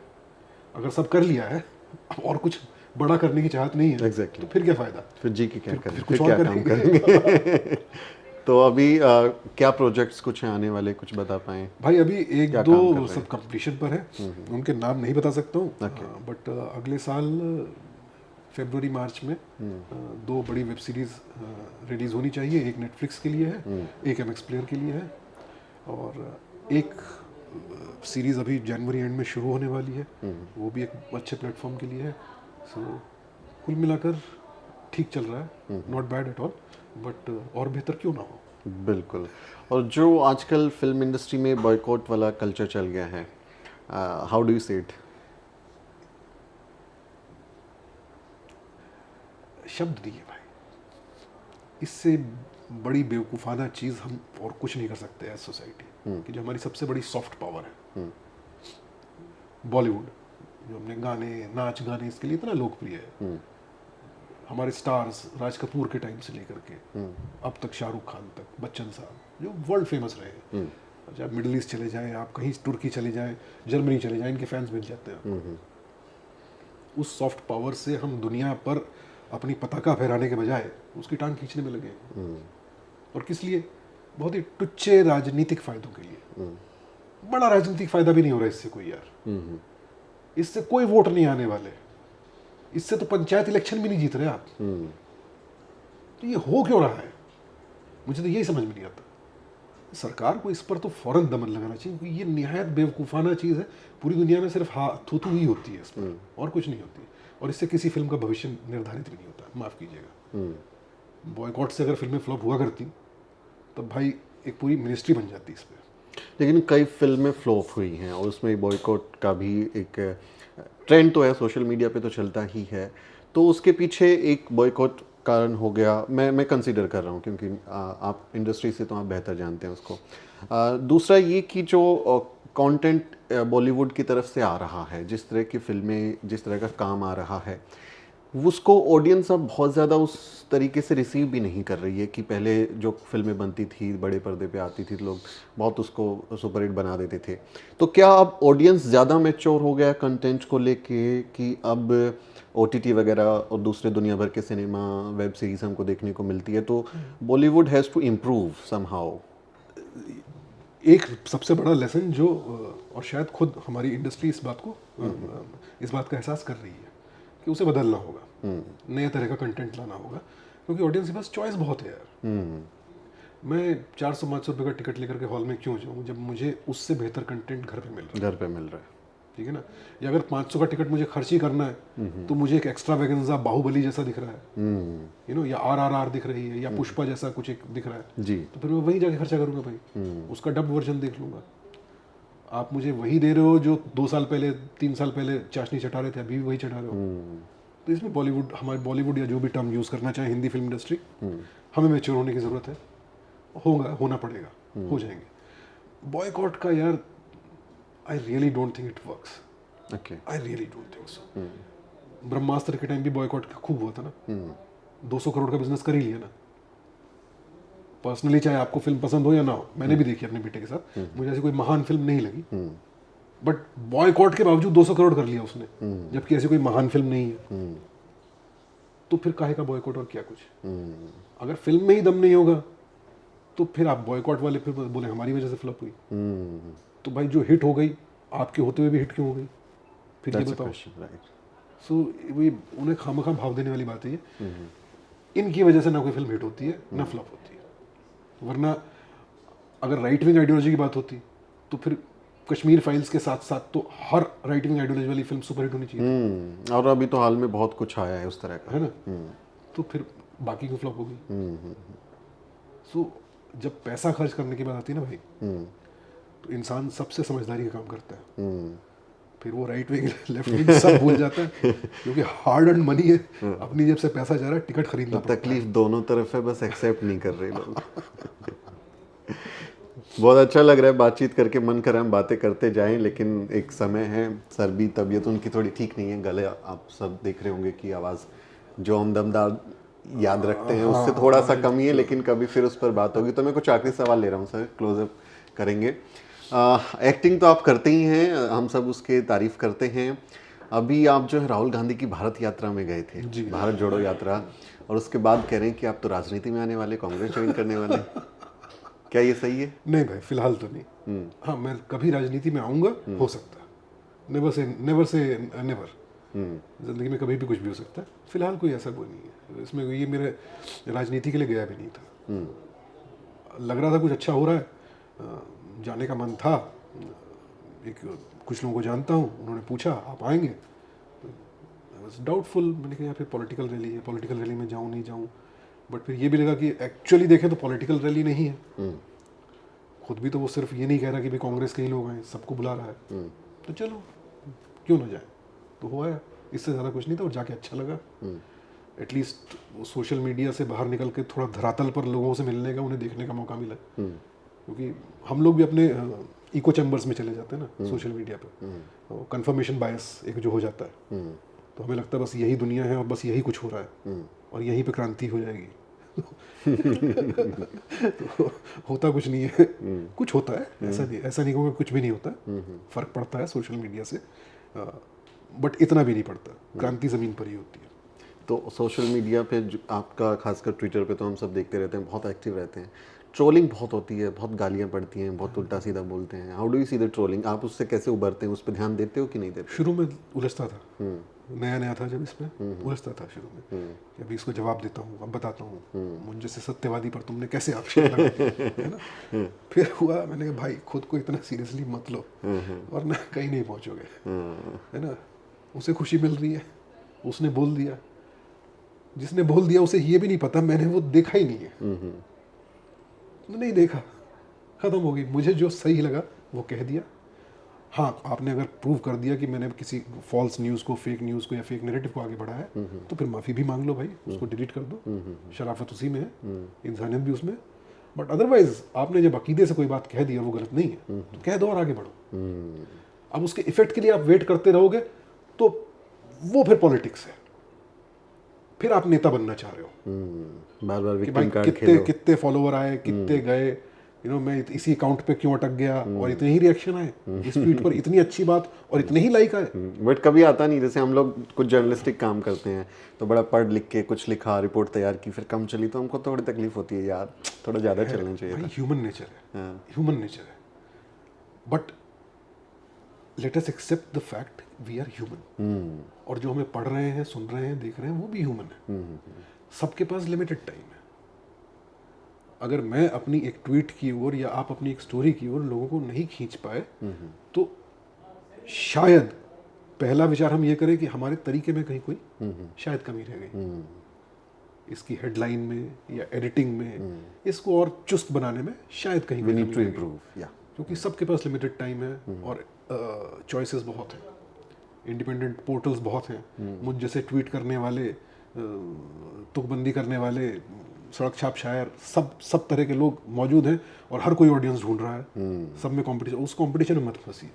अगर सब कर लिया है और कुछ बड़ा करने की चाहत नहीं है, Exactly. तो फिर क्या फ़ायदा? फिर जी की क्या करें, फिर फिर कुछ क्या और काम करेंगे। तो अभी क्या प्रोजेक्ट्स कुछ हैं आने वाले, कुछ बता पाएँ? भाई अभी एक क्या काम कर दो रहे सब कंप्लीशन पर है, उनके नाम नहीं बता सकता हूँ, बट अगले साल फरवरी मार्च में दो बड़ी वेब सीरीज़ रिलीज़ होनी चाहिए। एक नेटफ्लिक्स के लिए है, एक एमएक्स प्लेयर के लिए है, और एक सीरीज़ अभी जनवरी एंड में शुरू होने वाली है, वो भी एक अच्छे प्लेटफॉर्म के लिए है। सो कुल मिलाकर ठीक चल रहा है, not bad at all, but और बेहतर क्यों ना हो। बिल्कुल। और जो आजकल फिल्म इंडस्ट्री में बॉयकॉट वाला कल्चर चल गया है, how do you see it? शब्द नहीं है भाई, इससे बड़ी बेवकूफ़ाना चीज़ हम और कुछ नहीं कर सकते एज सोसाइटी, कि जो हमारी सबसे बड़ी सॉफ्ट पावर है, बॉलीवुड, जो हमने गाने, नाच गाने इसके लिए इतना लोकप्रिय है। हमारे स्टार्स राज कपूर के टाइम से लेकर के अब तक शाहरुख खान तक, बच्चन साहब, जो वर्ल्ड फेमस रहे हैं। अच्छा, आप मिडिल ईस्ट चले जाएं, आप कहीं तुर्की चले जाएं, जर्मनी चले जाएं, इनके फैंस मिल जाते हैं। उस सॉफ्ट पावर से हम दुनिया पर अपनी पताका फहराने के बजाय उसकी टांग खींचने में लगे हैं। और किस लिए? बहुत ही टुच्चे राजनीतिक फायदों के लिए। बड़ा राजनीतिक फायदा भी नहीं हो रहा इससे कोई यार, इससे कोई वोट नहीं आने वाले, इससे तो पंचायत इलेक्शन भी नहीं जीत रहे आप। तो ये हो क्यों रहा है? मुझे तो यही समझ में नहीं आता। सरकार को इस पर तो फौरन दमन लगाना चाहिए, क्योंकि ये निहायत बेवकूफ़ाना चीज़ है। पूरी दुनिया में सिर्फ थू थू ही होती है इस पर, और कुछ नहीं होती, और इससे किसी फिल्म का भविष्य निर्धारित भी नहीं होता। माफ़ कीजिएगा, बॉयकॉट से अगर फिल्में फ्लॉप हुआ करती तब भाई एक पूरी मिनिस्ट्री बन जाती इस पर। लेकिन कई फिल्में फ्लॉप हुई हैं और उसमें बॉयकॉट का भी एक ट्रेंड तो है, सोशल मीडिया पे तो चलता ही है। तो उसके पीछे एक बॉयकॉट कारण हो गया, मैं कंसीडर कर रहा हूँ, क्योंकि आप इंडस्ट्री से तो आप बेहतर जानते हैं उसको। दूसरा ये कि जो कंटेंट बॉलीवुड की तरफ से आ रहा है, जिस तरह की फिल्में, जिस तरह का काम आ रहा है, उसको ऑडियंस अब बहुत ज़्यादा उस तरीके से रिसीव भी नहीं कर रही है कि पहले जो फिल्में बनती थी, बड़े पर्दे पे आती थी, लोग बहुत उसको सुपरहिट बना देते थे। तो क्या अब ऑडियंस ज़्यादा मैच्योर हो गया कंटेंट को लेके कि अब ओटीटी वगैरह और दूसरे दुनिया भर के सिनेमा, वेब सीरीज़ हमको देखने को मिलती है, तो Bollywood has to improve somehow? एक सबसे बड़ा लेसन जो और शायद खुद हमारी इंडस्ट्री इस बात का एहसास कर रही है कि उसे बदलना होगा, नए तरह का कंटेंट लाना होगा, क्योंकि ऑडियंस के पास चॉइस बहुत है यार। मैं 400-500 रुपये का टिकट लेकर के हॉल में क्यों जाऊँ जब मुझे उससे बेहतर कंटेंट घर पे मिल रहा है। घर पे मिल रहा है, ठीक है ना। या अगर 500 का टिकट मुझे खर्च ही करना है तो मुझे एक एक्स्ट्रा वैगन्जा बाहुबली जैसा दिख रहा है, या RRR दिख रही है, या पुष्पा जैसा कुछ एक दिख रहा है जी। तो फिर मैं वहीं जाके खर्चा करूंगा भाई, उसका डब वर्जन देख लूंगा। आप मुझे वही दे रहे हो जो 2 साल पहले 3 साल पहले चाशनी चटा रहे थे, अभी भी वही चटा रहे हो। तो इसमें बॉलीवुड, हमारे बॉलीवुड या जो भी टर्म यूज़ करना चाहे, हिंदी फिल्म इंडस्ट्री, हमें मैच्योर होने की ज़रूरत है। होना पड़ेगा, हो जाएंगे। बॉयकॉट का यार, I really don't think it works. Okay. I really don't think so. Brahmastra के टाइम भी बॉयकॉट खूब हुआ था ना, 200 करोड़ का बिजनेस कर ही लिया ना। पर्सनली चाहे आपको फिल्म पसंद हो या ना हो, मैंने भी देखी अपने बेटे के साथ, मुझे ऐसी कोई महान फिल्म नहीं लगी, बट बॉयकॉट के बावजूद 200 करोड़ कर लिया उसने, जबकि ऐसी कोई महान फिल्म नहीं है। तो फिर काहे का बॉयकॉट और क्या कुछ। अगर फिल्म में ही दम नहीं होगा तो फिर आप बॉयकॉट वाले फिर बोले हमारी वजह से फ्लॉप हुई। तो भाई जो हिट हो गई, आपके होते हुए भी हिट क्यों हो गई, फिर ये बताओ। सो वही उन्हें खामखा भाव देने वाली बात है ये। इनकी वजह से ना कोई फिल्म हिट होती है ना फ्लॉप होती है। वरना अगर राइट विंग आइडियोलॉजी की बात होती तो फिर कश्मीर फाइल्स के साथ साथ तो हर राइट विंग आइडियोलॉजी वाली फिल्म सुपरहिट होनी चाहिए। और अभी तो हाल में बहुत कुछ आया है उस तरह का, है ना। तो फिर बाकी की फ्लॉप हो गई। सो जब पैसा खर्च करने की बात आती है ना भाई, तो इंसान सबसे समझदारी का काम करता है। फिर वो राइट विंग लेफ्ट विंग सब भूल जाता है, क्योंकि हार्ड अर्न मनी है, अपनी जेब से पैसा जा रहा है, टिकट खरीदना पड़ता है। तकलीफ दोनों तरफ है, बस एक्सेप्ट नहीं कर रहे लोग। बहुत अच्छा लग रहा है बातचीत करके, मन कर रहा है हम बातें करते जाएं, लेकिन एक समय है, सर भी तबीयत उनकी थोड़ी ठीक नहीं है, गले आप सब देख रहे होंगे कि आवाज़ जो हम दमदार याद रखते हैं उससे थोड़ा सा कमी है, लेकिन कभी फिर उस पर बात होगी। तो मैं कुछ आखिरी सवाल ले रहा हूँ सर, क्लोजअप करेंगे। एक्टिंग तो आप करते ही हैं, हम सब उसके तारीफ करते हैं। अभी आप जो है राहुल गांधी की भारत यात्रा में गए थे, भारत जोड़ो यात्रा, और उसके बाद कह रहे हैं कि आप तो राजनीति में आने वाले, कांग्रेस ज्वाइन करने वाले, क्या ये सही है? नहीं भाई, फिलहाल तो नहीं। हाँ, मैं कभी राजनीति में आऊँगा, हो सकता है, नेवर से नेवर। जिंदगी में कभी भी कुछ भी हो सकता है। फिलहाल कोई ऐसा वो नहीं है इसमें, ये मेरे राजनीति के लिए गया भी नहीं था। लग रहा था कुछ अच्छा हो रहा है, जाने का मन था। एक कुछ लोगों को जानता हूँ, उन्होंने पूछा आप आएंगे, आई वाज डाउटफुल। मैंने कहा फिर पॉलिटिकल रैली है, पॉलिटिकल रैली में जाऊँ नहीं जाऊँ। बट फिर ये भी लगा कि एक्चुअली देखें तो पॉलिटिकल रैली नहीं है। खुद भी तो वो सिर्फ ये नहीं कह रहा कि भाई कांग्रेस के ही लोग हैं, सबको बुला रहा है, तो चलो क्यों ना जाए। तो हुआ है, इससे ज़्यादा कुछ नहीं था, और जाके अच्छा लगा। एटलीस्ट सोशल मीडिया से बाहर निकल के थोड़ा धरातल पर लोगों से मिलने का, उन्हें देखने का मौका मिला। क्योंकि हम लोग भी अपने इको चैम्बर्स में चले जाते हैं ना सोशल मीडिया पे, कंफर्मेशन बायस एक जो हो जाता है, तो हमें लगता है बस यही दुनिया है और बस यही कुछ हो रहा है और यहीं पे क्रांति हो जाएगी। तो होता कुछ नहीं है, कुछ होता है, ऐसा नहीं कहूँगा कुछ भी नहीं होता, फर्क पड़ता है सोशल मीडिया से, बट इतना भी नहीं पड़ता। क्रांति ज़मीन पर ही होती है। तो सोशल मीडिया पे आपका, खासकर ट्विटर पे तो हम सब देखते रहते हैं, बहुत एक्टिव रहते हैं। ट्रोलिंग बहुत होती है, बहुत गालियाँ पड़ती हैं, बहुत उल्टा सीधा बोलते हैं। How do you see the trolling? आप उससे कैसे उबरते हैं, उस पर ध्यान देते हो कि नहीं देते? शुरू में उलझता था, नया था जब इसमें, उलझता था शुरू में कि अभी इसको जवाब देता हूँ, अब बताता हूँ मुझे से सत्यवादी पर तुमने कैसे आक्षेप लगाया, है ना। फिर हुआ, मैंने कहा भाई खुद को इतना सीरियसली मत लो, वरना कहीं नहीं पहुँचोगे, है ना। उसे खुशी मिल रही है, उसने बोल दिया, जिसने बोल दिया उसे ये भी नहीं पता मैंने वो देखा ही नहीं है, नहीं देखा, खत्म हो गई। मुझे जो सही लगा वो कह दिया। हाँ, आपने अगर प्रूव कर दिया कि मैंने किसी फॉल्स न्यूज़ को, फेक न्यूज़ को या फेक नैरेटिव को आगे बढ़ाया है, तो फिर माफ़ी भी मांग लो भाई, उसको डिलीट कर दो। शराफत उसी में है, इंसानियत भी उसमें। बट अदरवाइज आपने जब अकीदे से कोई बात कह दी और वो गलत नहीं है, तो कह दो और आगे बढ़ो। अब उसके इफेक्ट के लिए आप वेट करते रहोगे तो वो फिर पॉलिटिक्स है, फिर आप नेता बनना चाह रहे हो बार बार कि भाई विक्टिम कार्ड कितने खेलो। कितने फॉलोवर आए, कितने गए, मैं इसी अकाउंट पे क्यों अटक गया और इतने ही रिएक्शन आए, इस ट्वीट पर इतनी अच्छी बात और इतने ही लाइक आए। बट कभी आता नहीं, जैसे हम लोग कुछ जर्नलिस्टिक काम करते हैं तो बड़ा पढ़ लिख के कुछ लिखा, रिपोर्ट तैयार की, फिर कम चली तो हमको थोड़ी तकलीफ होती है यार, थोड़ा ज़्यादा चलना चाहिए भाई था। ह्यूमन नेचर है, हाँ। ह्यूमन नेचर है। But let us accept the fact we are human, और जो हमें पढ़ रहे हैं, सुन रहे हैं, देख रहे हैं, वो भी ह्यूमन है। सबके पास लिमिटेड टाइम है। अगर मैं अपनी एक ट्वीट की ओर या आप अपनी एक स्टोरी की ओर लोगों को नहीं खींच पाए, तो शायद पहला विचार हम ये करें कि हमारे तरीके में कहीं कोई शायद कमी रह गई, इसकी हेडलाइन में या एडिटिंग में, इसको और चुस्त बनाने में शायद कहीं वी कोई नीड कमी टू रह गई। इम्प्रूव। या क्योंकि सबके पास लिमिटेड टाइम है और चॉइसेस बहुत हैं, इंडिपेंडेंट पोर्टल्स बहुत हैं। मुझ जैसे ट्वीट करने वाले, तुकबंदी करने वाले, सड़क छाप शायर, सब तरह के लोग मौजूद हैं और हर कोई ऑडियंस ढूंढ रहा है। सब में कंपटीशन, उस कंपटीशन में मत फंसिए।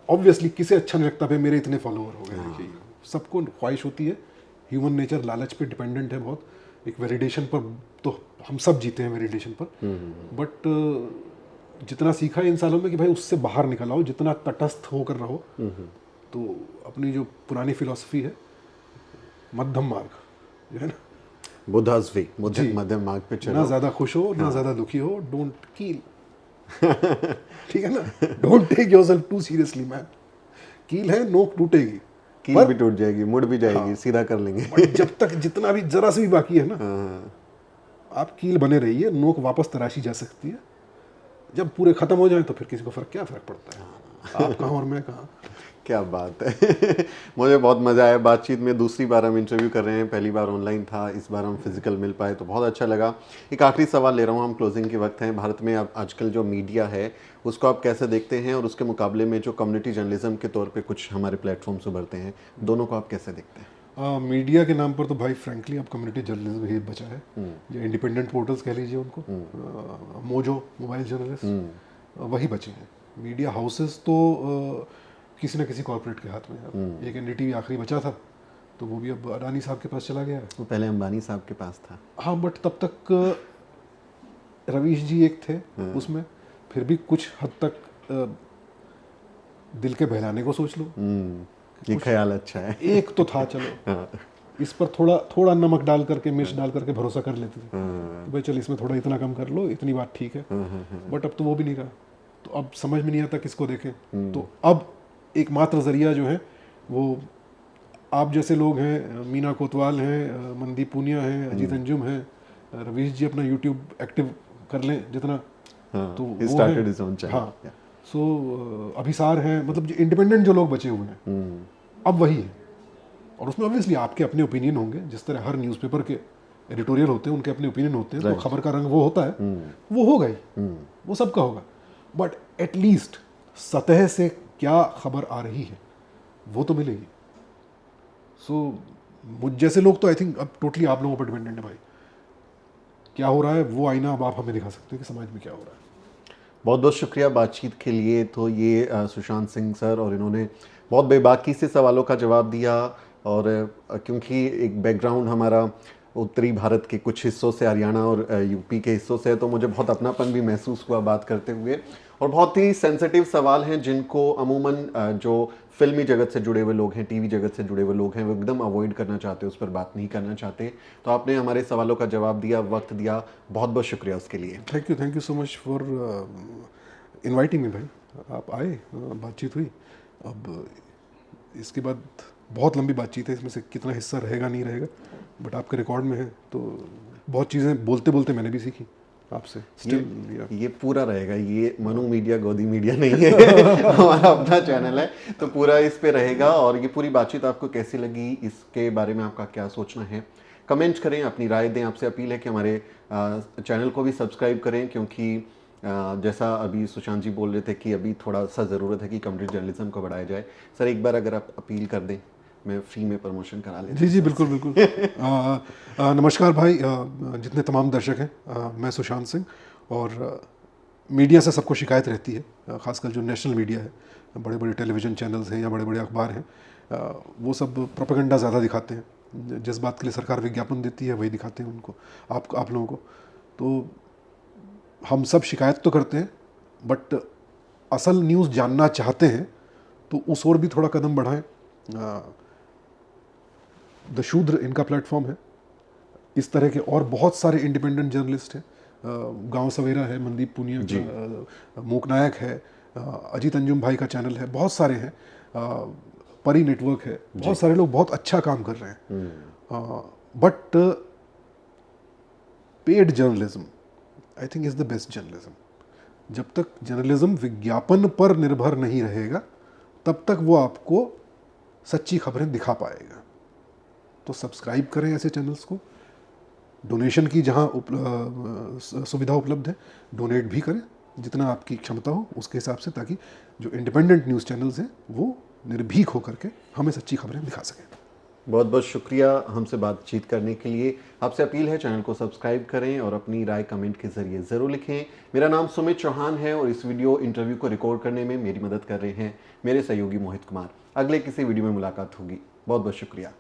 ऑब्वियसली किसे अच्छा नहीं लगता भाई मेरे इतने फॉलोअर हो गए, देखिए सबको ख्वाहिश होती है, ह्यूमन नेचर लालच पे डिपेंडेंट है बहुत, एक वैलिडेशन पर, तो हम सब जीते हैं वैलिडेशन पर। बट जितना सीखा है इन सालों में कि भाई उससे बाहर निकल आओ, जितना तटस्थ होकर रहो। तो अपनी जो पुरानी फिलॉसफी है, मध्यम मार्ग जो है ना, बुद्धा's way, जी। मध्यम मार्ग पे ना चलो। ज्यादा खुश हो ना ज्यादा दुखी हो, डोंट कील। ठीक है ना, don't take yourself too seriously man. कील है, नोक टूटेगी, कील भी टूट जाएगी, मुड़ भी जाएगी, सीधा कर लेंगे। बट जब तक जितना भी जरा से भी बाकी है ना, आप कील बने रहिए, नोक वापस तराशी जा सकती है। जब पूरे खत्म हो जाए तो फिर किसी को क्या फर्क पड़ता है, आप कहाँ और मैं कहाँ। क्या बात है। मुझे बहुत मज़ा आया बातचीत में। दूसरी बार हम इंटरव्यू कर रहे हैं, पहली बार ऑनलाइन था, इस बार हम फिजिकल मिल पाए तो बहुत अच्छा लगा। एक आखिरी सवाल ले रहा हूँ, हम क्लोजिंग के वक्त हैं। भारत में अब आजकल जो मीडिया है उसको आप कैसे देखते हैं, और उसके मुकाबले में जो कम्युनिटी जर्नलिज्म के तौर पे कुछ हमारे प्लेटफॉर्म्स उभरते हैं, दोनों को आप कैसे देखते हैं? मीडिया के नाम पर तो भाई फ्रैंकली अब कम्युनिटी जर्नलिज्म ही बचा है, या इंडिपेंडेंट पोर्टल्स कह लीजिए उनको, मोजो मोबाइल जर्नलिस्ट, वही बचे हैं। मीडिया हाउसेस तो किसी न किसी कॉर्पोरेट के हाथ में है। अब एक एनडीटीवी आखिरी बचा था, तो वो भी अब अडानी साहब के पास चला गया है। वो पहले अंबानी साहब के पास था। हाँ, बट तब तक रवीश जी एक थे उसमें, फिर भी कुछ हद तक दिल के बहलाने को सोच लो। ये ख्याल अच्छा है। एक तो था, चलो इस पर थोड़ा थोड़ा नमक डाल करके, मिर्च डाल करके भरोसा कर लेते थे कि भाई चल इसमें थोड़ा इतना कम कर लो, इतनी बात ठीक है। बट अब तो वो भी नहीं रहा, तो अब समझ में नहीं आता किसको देखें। तो अब एकमात्र जरिया जो है वो आप जैसे लोग हैं, मीना कोतवाल हैं, मनदीप पूनिया हैं, अजीत अंजुम हैं, रवीश जी अपना यूट्यूब एक्टिव कर लें जितना, तो he वो started है। his own channel. हाँ, Yeah. सो अभिसार हैं, मतलब जो इंडिपेंडेंट जो लोग बचे हुए हैं अब वही है। और उसमें ऑब्वियसली आपके अपने ओपिनियन होंगे, जिस तरह हर न्यूज़पेपर के एडिटोरियल होते हैं, उनके अपने ओपिनियन होते हैं। तो खबर का रंग वो होता है, वो होगा ही, वो सबका होगा। बट एटलीस्ट सतह से क्या खबर आ रही है वो तो मिलेगी। सो मुझ जैसे लोग तो आई थिंक अब टोटली आप लोगों पर डिपेंडेंट है भाई, क्या हो रहा है वो आईना अब आप हमें दिखा सकते हैं कि समाज में क्या हो रहा है। बहुत बहुत शुक्रिया बातचीत के लिए। तो ये सुशांत सिंह सर, और इन्होंने बहुत बेबाकी से सवालों का जवाब दिया। और क्योंकि एक बैकग्राउंड हमारा उत्तरी भारत के कुछ हिस्सों से, हरियाणा और यूपी के हिस्सों से है, तो मुझे बहुत अपनापन भी महसूस हुआ बात करते हुए। और बहुत ही सेंसिटिव सवाल हैं जिनको अमूमन जो फिल्मी जगत से जुड़े हुए लोग हैं, टीवी जगत से जुड़े हुए लोग हैं, वो एकदम अवॉइड करना चाहते हैं, उस पर बात नहीं करना चाहते। तो आपने हमारे सवालों का जवाब दिया, वक्त दिया, बहुत बहुत शुक्रिया उसके लिए। Thank you so much for inviting me भाई। आप आए, बातचीत हुई। अब इसके बाद बहुत लंबी बातचीत है, इसमें से कितना हिस्सा रहेगा नहीं रहेगा, बट आपके रिकॉर्ड में है। तो बहुत चीज़ें बोलते बोलते मैंने भी सीखी आपसे। ये पूरा रहेगा, ये मनु मीडिया गोदी मीडिया नहीं है। हमारा अपना चैनल है, तो पूरा इस पे रहेगा। और ये पूरी बातचीत आपको कैसी लगी, इसके बारे में आपका क्या सोचना है, कमेंट करें, अपनी राय दें। आपसे अपील है कि हमारे चैनल को भी सब्सक्राइब करें, क्योंकि जैसा अभी सुशांत जी बोल रहे थे कि अभी थोड़ा सा ज़रूरत है कि कम्युनिटी जर्नलिज्म को बढ़ाया जाए। सर एक बार अगर आप अपील कर दें, मैं फ्री में प्रमोशन करा लेता जी जी बिल्कुल बिल्कुल। नमस्कार भाई, जितने तमाम दर्शक हैं, मैं सुशांत सिंह। और मीडिया से सबको शिकायत रहती है, ख़ासकर जो नेशनल मीडिया है, बड़े बड़े टेलीविज़न चैनल्स हैं या बड़े बड़े अखबार हैं, वो सब प्रोपेगेंडा ज़्यादा दिखाते हैं। जिस बात के लिए सरकार विज्ञापन देती है वही दिखाते हैं उनको, आप लोगों को। तो हम सब शिकायत तो करते हैं, बट असल न्यूज़ जानना चाहते हैं तो उस ओर भी थोड़ा कदम बढ़ाएं। द शूद्र इनका प्लेटफॉर्म है। इस तरह के और बहुत सारे इंडिपेंडेंट जर्नलिस्ट हैं। गांव सवेरा है, मनदीप पुनिया का, मूक नायक है, अजीत अंजुम भाई का चैनल है, बहुत सारे हैं, परी नेटवर्क है, बहुत सारे लोग बहुत अच्छा काम कर रहे हैं। But paid journalism I think is the best journalism. जब तक जर्नलिज्म विज्ञापन पर निर्भर नहीं रहेगा तब तक वो आपको सच्ची खबरें दिखा पाएगा। तो सब्सक्राइब करें ऐसे चैनल्स को, डोनेशन की जहां सुविधा उपलब्ध है डोनेट भी करें जितना आपकी क्षमता हो उसके हिसाब से, ताकि जो इंडिपेंडेंट न्यूज़ चैनल्स हैं वो निर्भीक होकर के हमें सच्ची खबरें दिखा सकें। बहुत बहुत शुक्रिया हमसे बातचीत करने के लिए। आपसे अपील है चैनल को सब्सक्राइब करें और अपनी राय कमेंट के जरिए ज़रूर लिखें। मेरा नाम सुमित चौहान है और इस वीडियो इंटरव्यू को रिकॉर्ड करने में मेरी मदद कर रहे हैं मेरे सहयोगी मोहित कुमार। अगले किसी वीडियो में मुलाकात होगी। बहुत बहुत शुक्रिया।